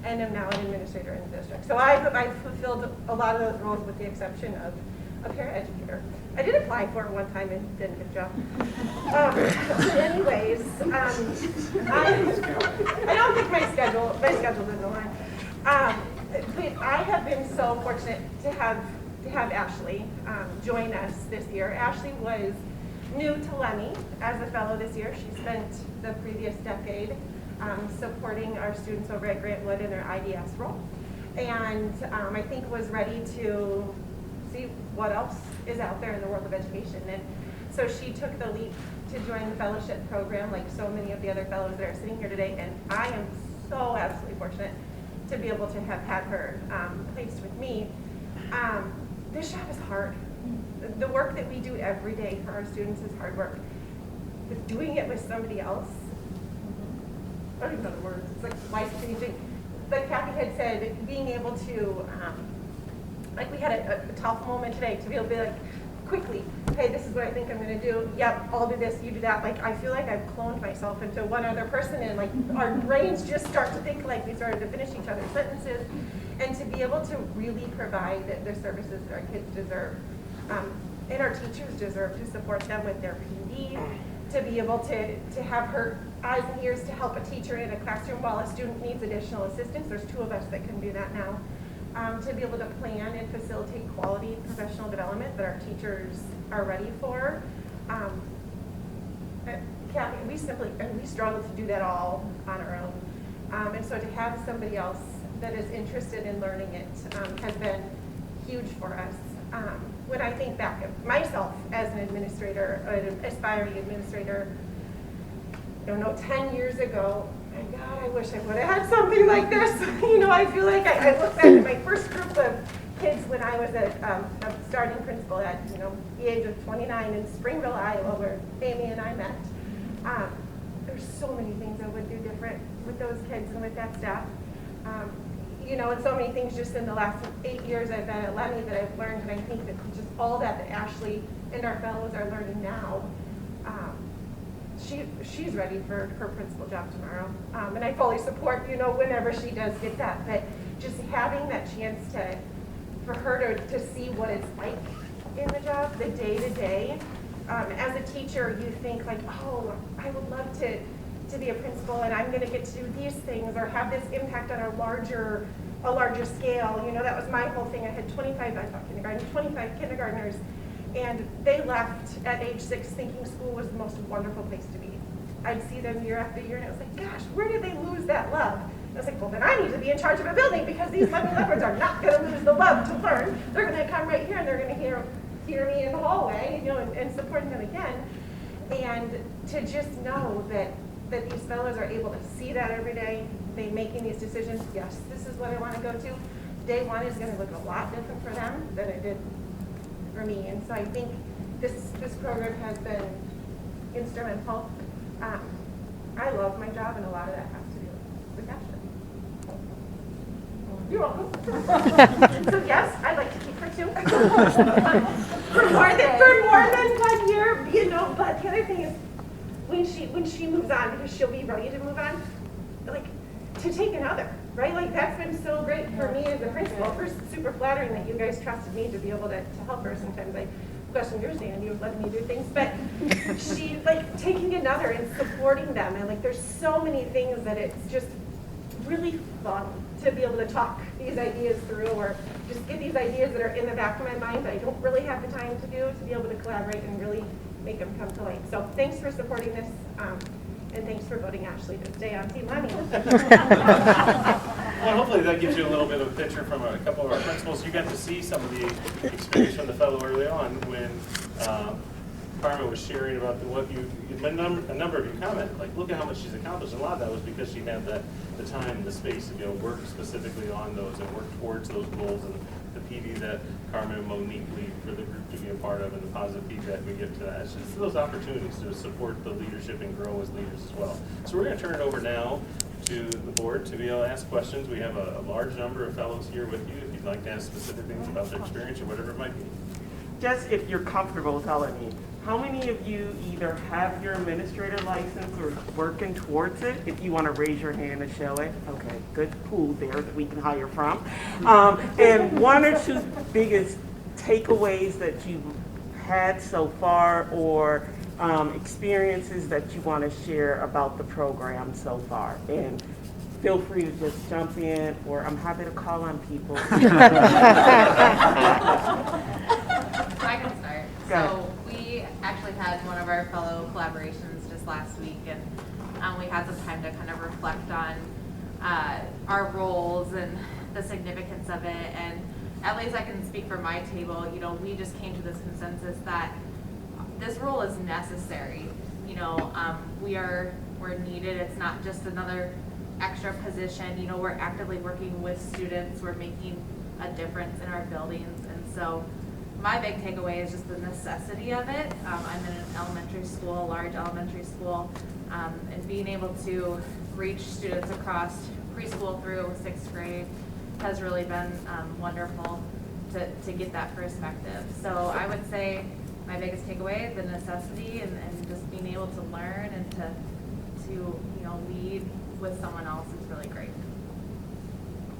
and am now an administrator in the district. So I've fulfilled a lot of those roles with the exception of a paraeducator. I did apply for it one time and didn't get a job. Anyways, I don't think my schedule doesn't align. But I have been so fortunate to have Ashley join us this year. Ashley was new to Lemmy as a fellow this year. She spent the previous decade supporting our students over at Grantwood in their IDS role. And I think was ready to see what else is out there in the world of education. And so she took the leap to join the fellowship program like so many of the other fellows that are sitting here today. And I am so absolutely fortunate to be able to have had her placed with me. This job is hard. The work that we do every day for our students is hard work. But doing it with somebody else, I don't even know the words, it's like life-changing. Like Kathy had said, being able to, like we had a tough moment today to be able to be like, quickly, hey, this is what I think I'm gonna do. Yep, I'll do this, you do that. Like, I feel like I've cloned myself into one other person, and like our brains just start to think like we started to finish each other's sentences, and to be able to really provide the services that our kids deserve. And our teachers deserve to support them with their PD, to be able to have her eyes and ears to help a teacher in a classroom while a student needs additional assistance. There's 2 of us that can do that now. To be able to plan and facilitate quality professional development that our teachers are ready for. Kathy, we struggle to do that all on our own. And so to have somebody else that is interested in learning it has been huge for us. When I think back of myself as an administrator, an aspiring administrator, 10 years ago, my God, I wish I would have had something like this. I feel like I look back at my first group of kids when I was a starting principal at the age of 29 in Springville, Iowa, where Amy and I met. There's so many things I would do different with those kids and with that staff. And so many things just in the last 8 years I've been at Lemmy that I've learned, and I think that just all that Ashley and our fellows are learning now, she's ready for her principal job tomorrow. And I fully support, whenever she does get that, but just having that chance for her to see what it's like in the job, the day-to-day. As a teacher, you think like, oh, I would love to be a principal, and I'm going to get to do these things or have this impact on a larger scale. That was my whole thing. I had 25 kindergartners, and they left at age 6 thinking school was the most wonderful place to be. I'd see them year after year, and it was like, gosh, where did they lose that love? And I was like, well, then I need to be in charge of a building because these Lemmy leopards are not going to lose the love to learn. They're going to come right here, and they're going to hear me in the hallway, and supporting them again. And to just know that these fellows are able to see that every day, they making these decisions, yes, this is what I want to go to. Day one is going to look a lot different for them than it did for me. And so I think this program has been instrumental. I love my job, and a lot of that has to do with passion. You're welcome. So yes, I'd like to keep her too. for more than 1 year, you know, but the other thing is when she moves on, because she'll be ready to move on, like to take another, right? Like that's been so great for me as a principal. First, super flattering that you guys trusted me to be able to help her. Sometimes I question your stand, you've let me do things, but she like taking another and supporting them, and like there's so many things that it's just really fun to be able to talk these ideas through, or just get these ideas that are in the back of my mind that I don't really have the time to do, to be able to collaborate and really make them come to life. So thanks for supporting this, and thanks for voting Ashley to stay on Team Money. Well, hopefully that gives you a little bit of a picture from a couple of our principals. You got to see some of the experience from the fellow early on when Carmen was sharing about a number of you commented, like, look at how much she's accomplished. And a lot of that was because she had the time and the space to work specifically on those and work towards those goals, and the PD that Carmen and Monique lead for the group to be a part of, and the positive feedback we get to that. It's just those opportunities to support the leadership and grow as leaders as well. So we're going to turn it over now to the board to be able to ask questions. We have a large number of fellows here with you if you'd like to ask specific things about their experience or whatever it might be. Just if you're comfortable telling me, how many of you either have your administrator license or working towards it? If you want to raise your hand and show it. Okay, good pool there that we can hire from. And one or two biggest takeaways that you've had so far, or experiences that you want to share about the program so far. And feel free to just jump in, or I'm happy to call on people. I can start. So we actually had one of our fellow collaborations just last week, and we had some time to kind of reflect on our roles and the significance of it. And at least I can speak for my table, you know, we just came to this consensus that this role is necessary. You know, we're needed. It's not just another extra position. You know, we're actively working with students. We're making a difference in our buildings. And so my big takeaway is just the necessity of it. I'm in an elementary school, a large elementary school, and being able to reach students across preschool through 6th grade has really been wonderful to get that perspective. So I would say my biggest takeaway, the necessity and just being able to learn and to you know, lead with someone else is really great.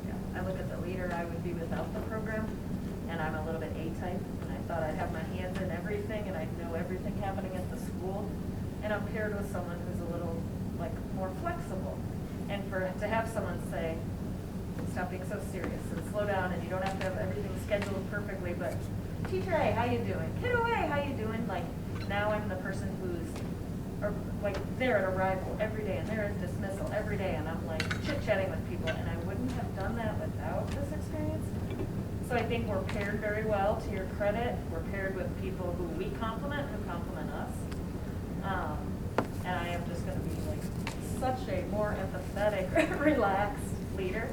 Yeah, I look at the leader I would be without the program, and I'm a little bit A-type, and I thought I'd have my hands in everything and I'd know everything happening at the school, and I'm paired with someone who's a little like more flexible, and to have someone say, stop being so serious and slow down, and you don't have to have everything scheduled perfectly, but teacher A, how you doing? Kiddo A, how you doing? Like, now I'm the person who's like there at arrival every day, and there at dismissal every day, and I'm like chit-chatting with people, and I wouldn't have done that without this experience. So I think we're paired very well, to your credit. We're paired with people who we compliment, who compliment us. And I am just going to be like such a more empathetic, relaxed leader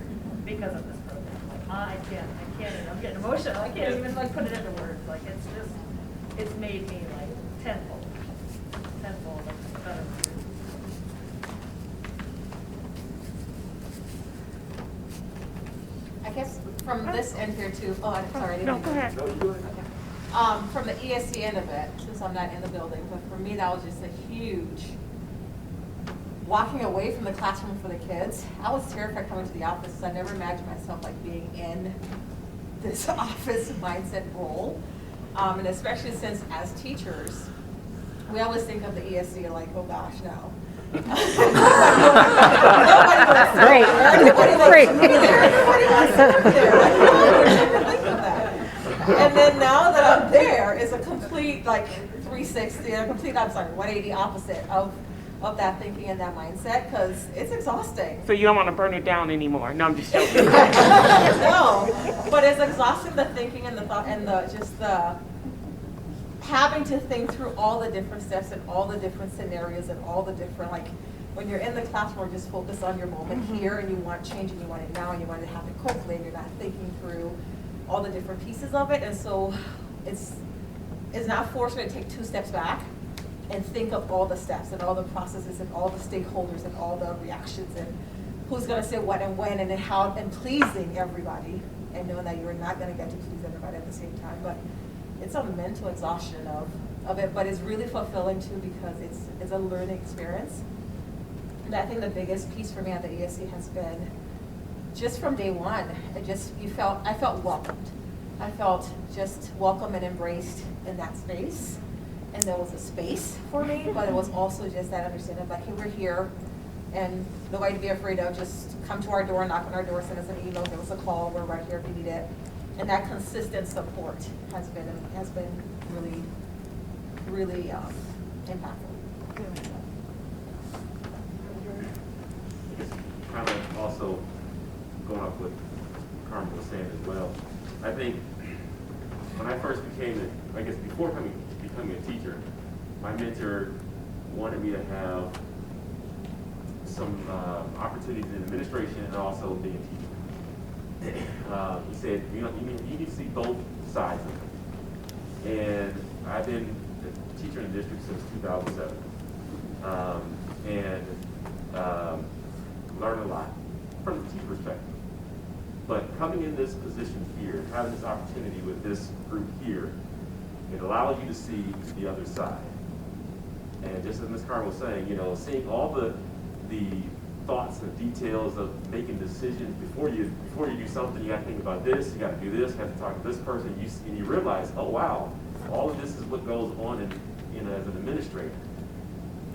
because of this program. Like, I can't even, I'm getting emotional. I can't even like put it into words. Like, it's made me like tenfold better. I guess from this end here too, oh, I'm sorry. No, go ahead. Okay. From the ESC end of it, since I'm not in the building, but for me that was just a huge walking away from the classroom for the kids. I was terrified coming to the office because I never imagined myself like being in this office mindset role. And especially since as teachers, we always think of the ESC like, oh gosh, no. Great. Great. And then now that I'm there, it's a complete like 360, a complete, 180 opposite of that thinking and that mindset, because it's exhausting. So you don't want to burn it down anymore? No, I'm just joking. No, but it's exhausting, the thinking and the thought and the having to think through all the different steps and all the different scenarios and all the different, like when you're in the classroom, just focus on your moment here, and you want change and you want it now and you want to have it quickly, and you're not thinking through all the different pieces of it. And so it's not forcing you to take 2 steps back and think of all the steps and all the processes and all the stakeholders and all the reactions and who's gonna say what and when, and then how, and pleasing everybody, and knowing that you're not gonna get to please everybody at the same time. But it's a mental exhaustion of it, but it's really fulfilling too, because it's a learning experience. And I think the biggest piece for me at the ESC has been just from day one, I felt welcomed. I felt just welcome and embraced in that space. And there was a space for me, but it was also just that understanding of like, hey, we're here, and nobody to be afraid of. Just come to our door, knock on our door, send us an email, give us a call. We're right here if you need it. And that consistent support has been really, really impactful. Kind of also going off what Carmen was saying as well. I think when I first before becoming a teacher, my mentor wanted me to have some opportunities in administration and also being a teacher. He said, you need to see both sides of it. And I've been a teacher in the district since 2007. Learned a lot from the teacher perspective. But coming in this position here, having this opportunity with this group here, it allows you to see the other side. And just as Ms. Carter was saying, seeing all the thoughts and details of making decisions before you do something, you got to think about this, you got to do this, you have to talk to this person, and you realize, oh wow, all of this is what goes on as an administrator.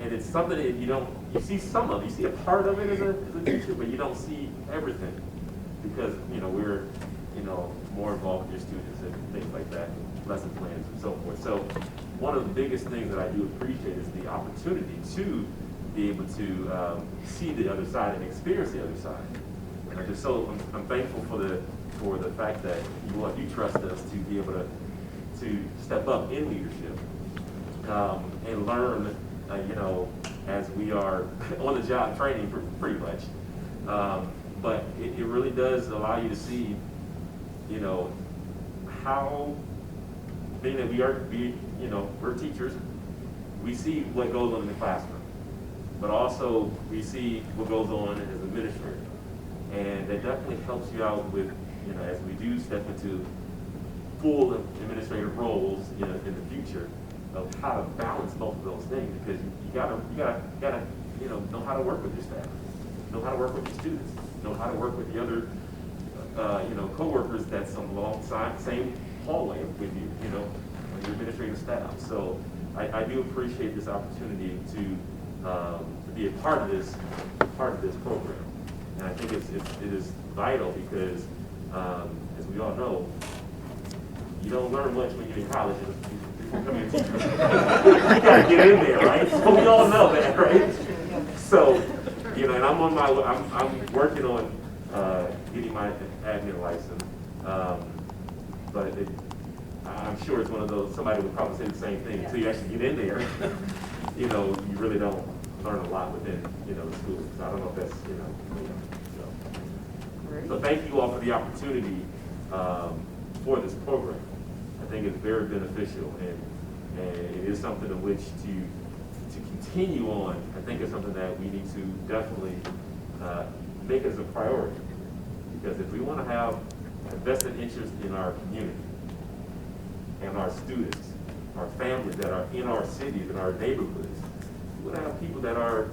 And it's something that you see some of it, you see a part of it as a teacher, but you don't see everything because, we're, more involved with your students and things like that, lesson plans and so forth. So one of the biggest things that I do appreciate is the opportunity to be able to see the other side and experience the other side. And I'm thankful for the fact that you trust us to be able to step up in leadership and learn, as we are on the job training pretty much. But it really does allow you to see, how, being that we're teachers, we see what goes on in the classroom, but also we see what goes on as administrators. And that definitely helps you out with, as we do step into full administrative roles in the future, of how to balance both of those things, because you gotta know how to work with your staff, know how to work with your students, know how to work with the other coworkers that's alongside same hallway with you, your administrative staff. So I do appreciate this opportunity to be a part of this program, and I think it is vital because as we all know, you don't learn much when you're in college before becoming a teacher. You gotta get in there, right? So we all know that, right? So, and I'm working on getting my admin license, but I'm sure it's one of those, somebody would probably say the same thing, until you actually get in there, you really don't learn a lot within, the school. So I don't know if that's, so thank you all for the opportunity for this program. I think it's very beneficial, and it is something in which to continue on. I think it's something that we need to definitely make as a priority, because if we want to have a vested interest in our community and our students, our families that are in our cities and our neighborhoods, we want to have people that are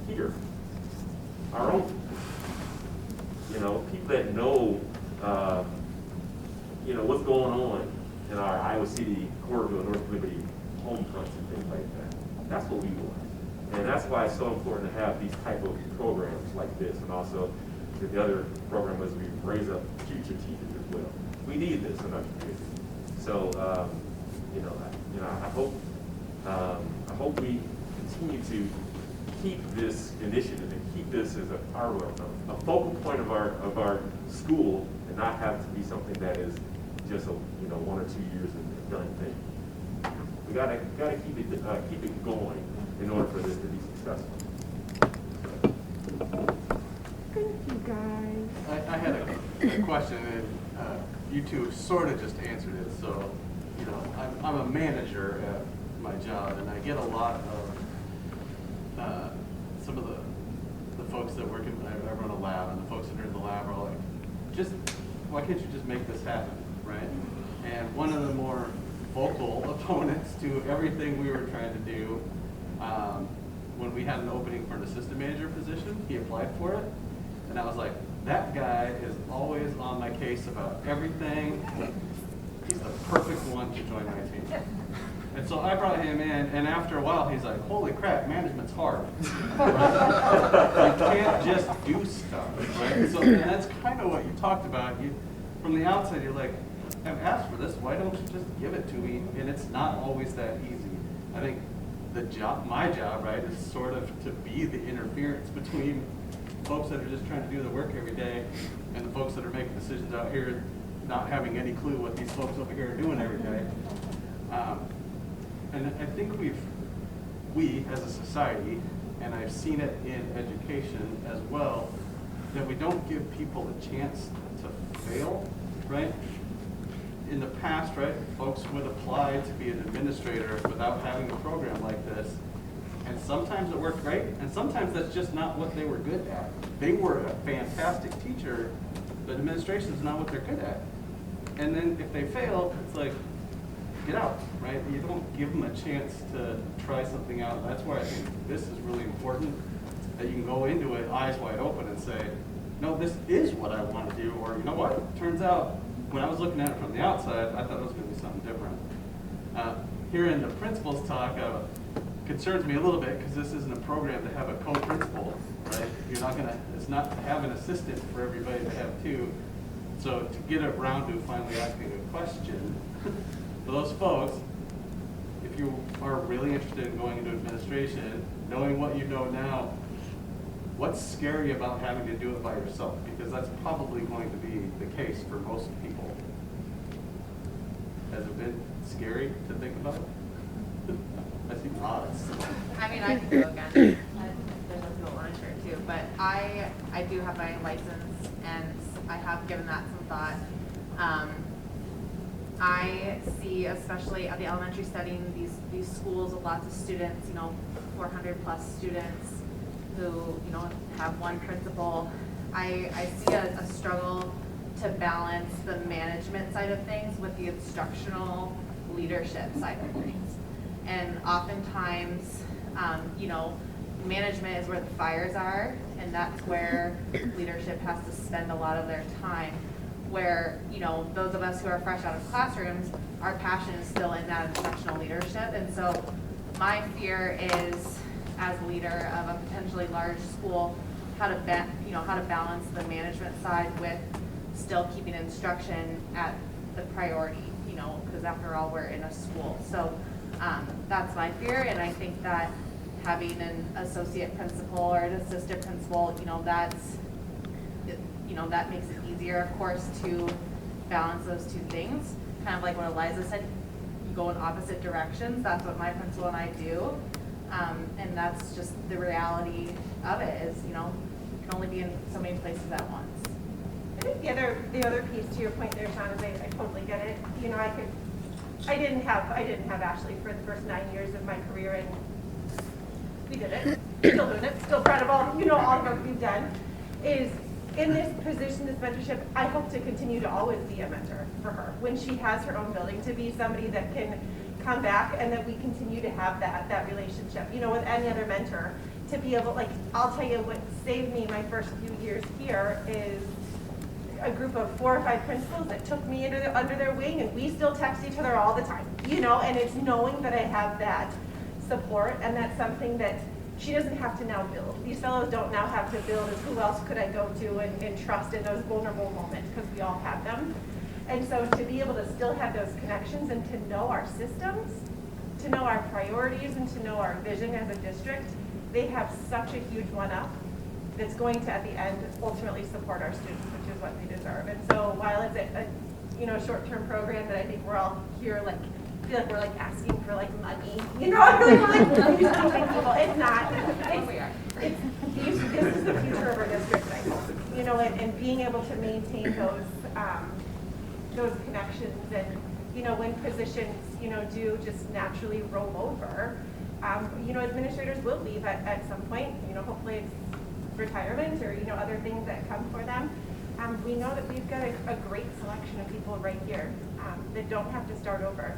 here, our own, people that know, what's going on in our Iowa City, Corderville, North Liberty home fronts and things like that. That's what we want. And that's why it's so important to have these type of programs like this, and also the other program as we raise up future teachers as well. We need this in our community. So, I hope we continue to keep this initiative and keep this as a focal point of our school, and not have to be something that is just a 1 or 2 years and done thing. We gotta keep it going in order for this to be successful. Thank you, guys. I had a question, and you two sort of just answered it. So, I'm a manager at my job, and I get a lot of some of the folks that work in, I run a lab, and the folks that are in the lab are like, why can't you just make this happen, right? And one of the more vocal opponents to everything we were trying to do, when we had an opening for an assistant manager position, he applied for it, and I was like, that guy is always on my case about everything. He's the perfect one to join my team. And so I brought him in, and after a while, he's like, holy crap, management's hard. You can't just do stuff, right? So and that's kind of what you talked about. From the outside, you're like, I've asked for this, why don't you just give it to me? And it's not always that easy. I think my job, right, is sort of to be the interference between folks that are just trying to do the work every day and the folks that are making decisions out here not having any clue what these folks over here are doing every day. And I think we as a society, and I've seen it in education as well, that we don't give people a chance to fail, right? In the past, right, folks would apply to be an administrator without having a program like this. And sometimes it worked great, and sometimes that's just not what they were good at. They were a fantastic teacher, but administration is not what they're good at. And then if they fail, it's like, get out, right? You don't give them a chance to try something out. That's why I think this is really important, that you can go into it eyes wide open and say, no, this is what I want to do, or you know what, turns out, when I was looking at it from the outside, I thought it was going to be something different. Hearing the principal's talk concerns me a little bit, because this isn't a program to have a co-principal, right? You're not gonna, it's not to have an assistant for everybody to have two. So to get around to finally asking a question, for those folks, if you are really interested in going into administration, knowing what you know now, what's scary about having to do it by yourself? Because that's probably going to be the case for most people. Has it been scary to think about? I see nods. I mean, I can go again. There's a people want to share too, but I do have my license, and I have given that some thought. I see, especially at the elementary setting, these schools with lots of students, 400 plus students who, have one principal. I see a struggle to balance the management side of things with the instructional leadership side of things. And oftentimes, management is where the fires are, and that's where leadership has to spend a lot of their time. Where, those of us who are fresh out of classrooms, our passion is still in that instructional leadership. And so my fear is, as a leader of a potentially large school, how to balance the management side with still keeping instruction at the priority, because after all, we're in a school. So that's my fear, and I think that having an associate principal or an assistant principal, that makes it easier, of course, to balance those two things. Kind of like what Eliza said, you go in opposite directions. That's what my principal and I do. And that's just the reality of it is, you can only be in so many places at once. I think the other piece to your point there, Sean, is I totally get it. I didn't have Ashley for the first 9 years of my career, and we did it. Still doing it. Still proud of all the work we've done. Is in this position, this mentorship, I hope to continue to always be a mentor for her when she has her own building, to be somebody that can come back and that we continue to have that relationship. With any other mentor, to be able, I'll tell you what saved me my first few years here is a group of 4 or 5 principals that took me under their wing, and we still text each other all the time, and it's knowing that I have that support, and that's something that she doesn't have to now build. These fellows don't now have to build as who else could I go to and trust in those vulnerable moments, because we all have them. And so to be able to still have those connections and to know our systems, to know our priorities, and to know our vision as a district, they have such a huge one-up that's going to, at the end, ultimately support our students, which is what they deserve. And so while it's a short-term program that I think we're all here, feel like we're asking for money, I feel like we're people. It's not. This is the future of our district, I hope. And being able to maintain those connections, and when positions do just naturally roll over, administrators will leave at some point. Hopefully it's retirement or, other things that come for them. We know that we've got a great selection of people right here that don't have to start over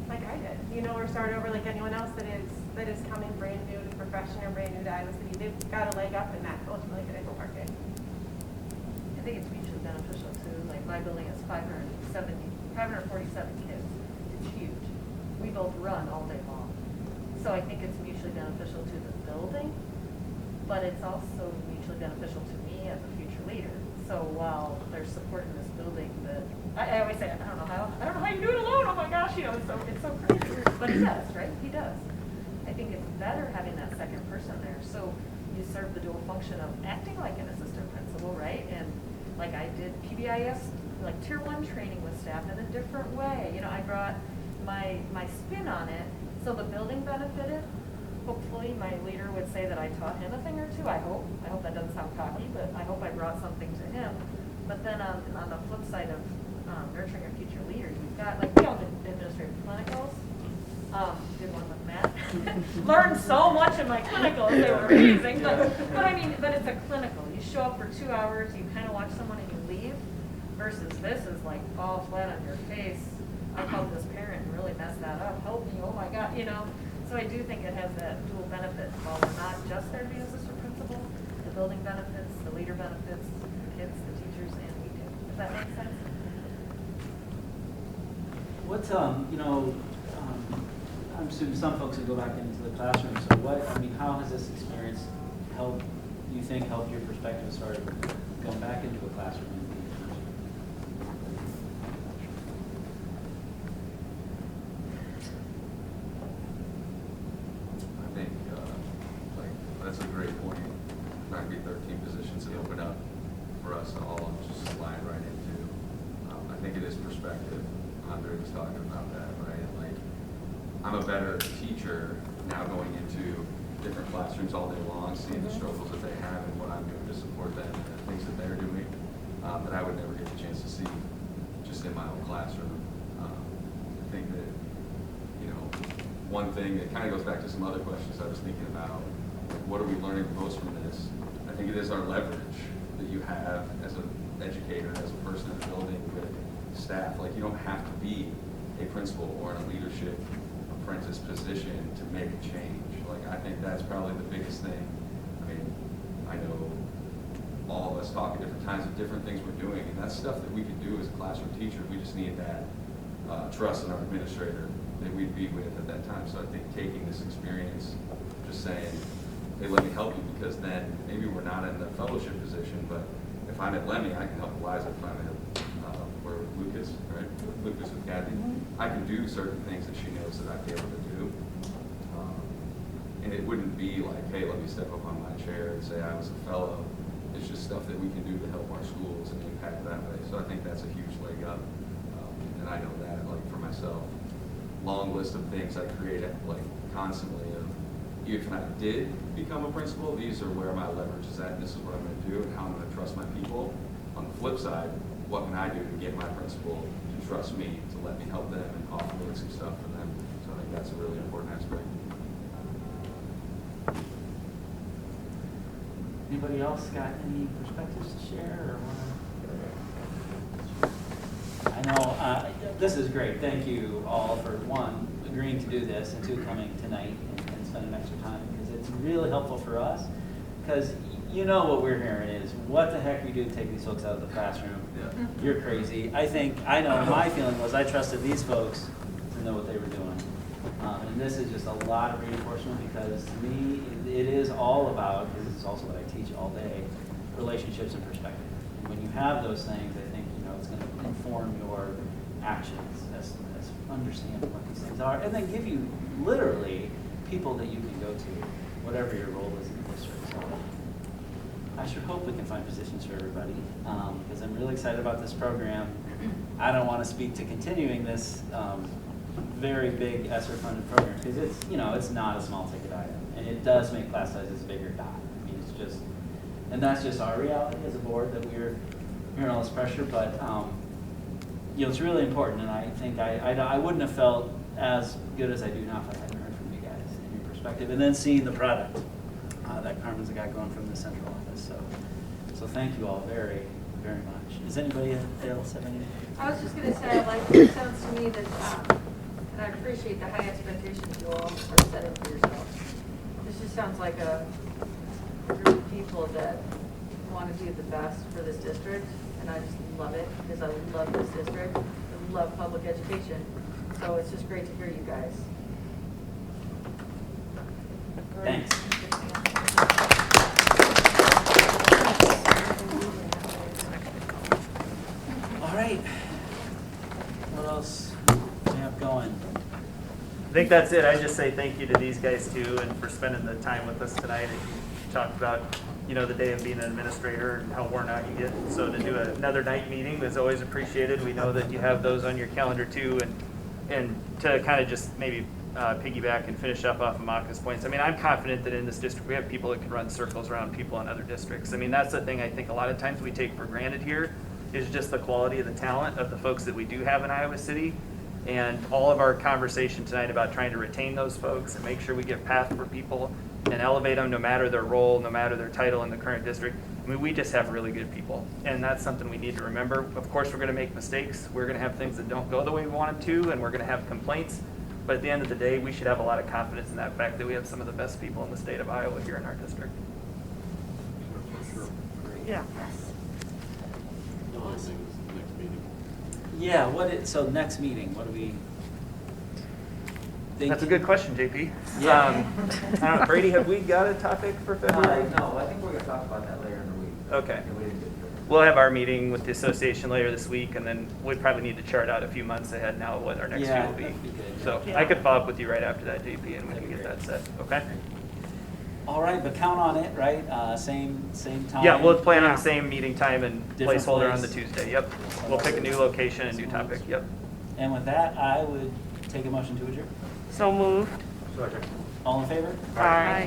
like I did, or start over like anyone else that is coming brand new to the profession or brand new to Iowa City. They've got a leg up, and that's ultimately going to go market. I think it's mutually beneficial too. Like my building has 547 kids. It's huge. We both run all day long. So I think it's mutually beneficial to the building, but it's also mutually beneficial to me as a future leader. So while there's support in this building that, I always say, I don't know how you do it alone, oh my gosh, it's so crazy. But he does, right? He does. I think it's better having that second person there. So you serve the dual function of acting like an assistant principal, right? And like I did PBIS, like tier 1 training with staff in a different way. I brought my spin on it, so the building benefited. Hopefully my leader would say that I taught him a thing or two. I hope that doesn't sound cocky, but I hope I brought something to him. But then on the flip side of nurturing a future leader, you've got, like, we all did administrative clinicals. Did one with Matt. Learned so much in my clinicals, they were amazing. But it's a clinical. You show up for 2 hours, you kind of watch someone and you leave, versus this is like all flat on your face. I called this parent and really messed that up. Help me, oh my God, So I do think it has that dual benefit. While we're not just there to be an assistant principal, the building benefits, the leader benefits, the kids, the teachers, and we do. Does that make sense? What's, I'm assuming some folks will go back into the classroom, so how has this experience helped your perspective as far as going back into a classroom? I think, that's a great point. Might be 13 positions that open up for us to all just slide right into. I think it is perspective. Andre was talking about that, right? Like, I'm a better teacher now going into different classrooms all day long, seeing the struggles that they have and what I'm doing to support them and the things that they're doing that I would never get the chance to see just in my own classroom. I think that, one thing that kind of goes back to some other questions I was thinking about, like, what are we learning most from this? I think it is our leverage that you have as an educator, as a person in the building with staff. Like, you don't have to be a principal or in a leadership apprentice position to make a change. Like, I think that's probably the biggest thing. I mean, I know all of us talk at different times of different things we're doing, and that's stuff that we could do as a classroom teacher. We just need that trust in our administrator that we'd be with at that time. So I think taking this experience, just saying, hey, let me help you, because then maybe we're not in the fellowship position, but if I'm at Lemmy, I can help Eliza. If I'm at where Lucas, right? Lucas with Kathy, I can do certain things that she knows that I'd be able to do. And it wouldn't be like, hey, let me step up on my chair and say I was a fellow. It's just stuff that we can do to help our schools and impact that way. So I think that's a huge leg up. And I know that, like, for myself, long list of things I create, like, constantly of, if I did become a principal, these are where my leverage is at, and this is what I'm going to do, and how I'm going to trust my people. On the flip side, what can I do to get my principal to trust me, to let me help them and offload some stuff for them? So I think that's a really important aspect. Anybody else got any perspectives to share? I know this is great. Thank you all for, one, agreeing to do this, and two, coming tonight and spending extra time, because it's really helpful for us. Because what we're hearing is, what the heck we do to take these folks out of the classroom? Yeah. You're crazy. I know my feeling was I trusted these folks to know what they were doing. And this is just a lot of reinforcement, because to me, it is all about, because it's also what I teach all day, relationships and perspective. And when you have those things, I think, it's going to inform your actions as understanding what these things are, and then give you literally people that you can go to, whatever your role is in the district. So I sure hope we can find positions for everybody, because I'm really excited about this program. I don't want to speak to continuing this very big ESSER-funded program, because it's not a small ticket item, and it does make class sizes bigger. I mean, it's just, and that's just our reality as a board, that we're hearing all this pressure, but it's really important, and I think I wouldn't have felt as good as I do now if I hadn't heard from you guys and your perspective, and then seeing the product. that Carmen's the guy going from the central office, so thank you all very, very much. Does anybody else have any? I was just gonna say, like, it sounds to me that, and I appreciate the high expectations you all are setting for yourselves. This just sounds like a group of people that want to do the best for this district, and I just love it, because I love this district, I love public education, so it's just great to hear you guys. Thanks. All right. What else do we have going? I think that's it. I just say thank you to these guys too, and for spending the time with us tonight. You talked about, the day of being an administrator and how worn out you get. So to do another night meeting is always appreciated. We know that you have those on your calendar too, and to kind of just maybe piggyback and finish up off of Maka's points. I mean, I'm confident that in this district we have people that can run circles around people in other districts. I mean, that's the thing I think a lot of times we take for granted here is just the quality of the talent of the folks that we do have in Iowa City. And all of our conversation tonight about trying to retain those folks and make sure we get path for people and elevate them no matter their role, no matter their title in the current district. I mean, we just have really good people, and that's something we need to remember. Of course, we're going to make mistakes. We're going to have things that don't go the way we want them to, and we're going to have complaints. But at the end of the day, we should have a lot of confidence in that fact that we have some of the best people in the state of Iowa here in our district. Yeah. Yeah, so next meeting, what do we think? That's a good question, JP. Yeah. I don't know, Brady, have we got a topic for February? No, I think we're gonna talk about that later in the week. Okay. Yeah, we didn't get to it. We'll have our meeting with the association later this week, and then we'd probably need to chart out a few months ahead now what our next Yeah, year will be. that'd be good, So yeah. I could follow up with you right after that, JP, and we can get that set, okay? All right, but count on it, right? Same time? Yeah, we'll plan on the same meeting time and Different placeholder on the place. Tuesday, yep. We'll pick a new location and new topic, yep. And with that, I would take a motion to adjourn. So moved. Second. All in favor? Aye.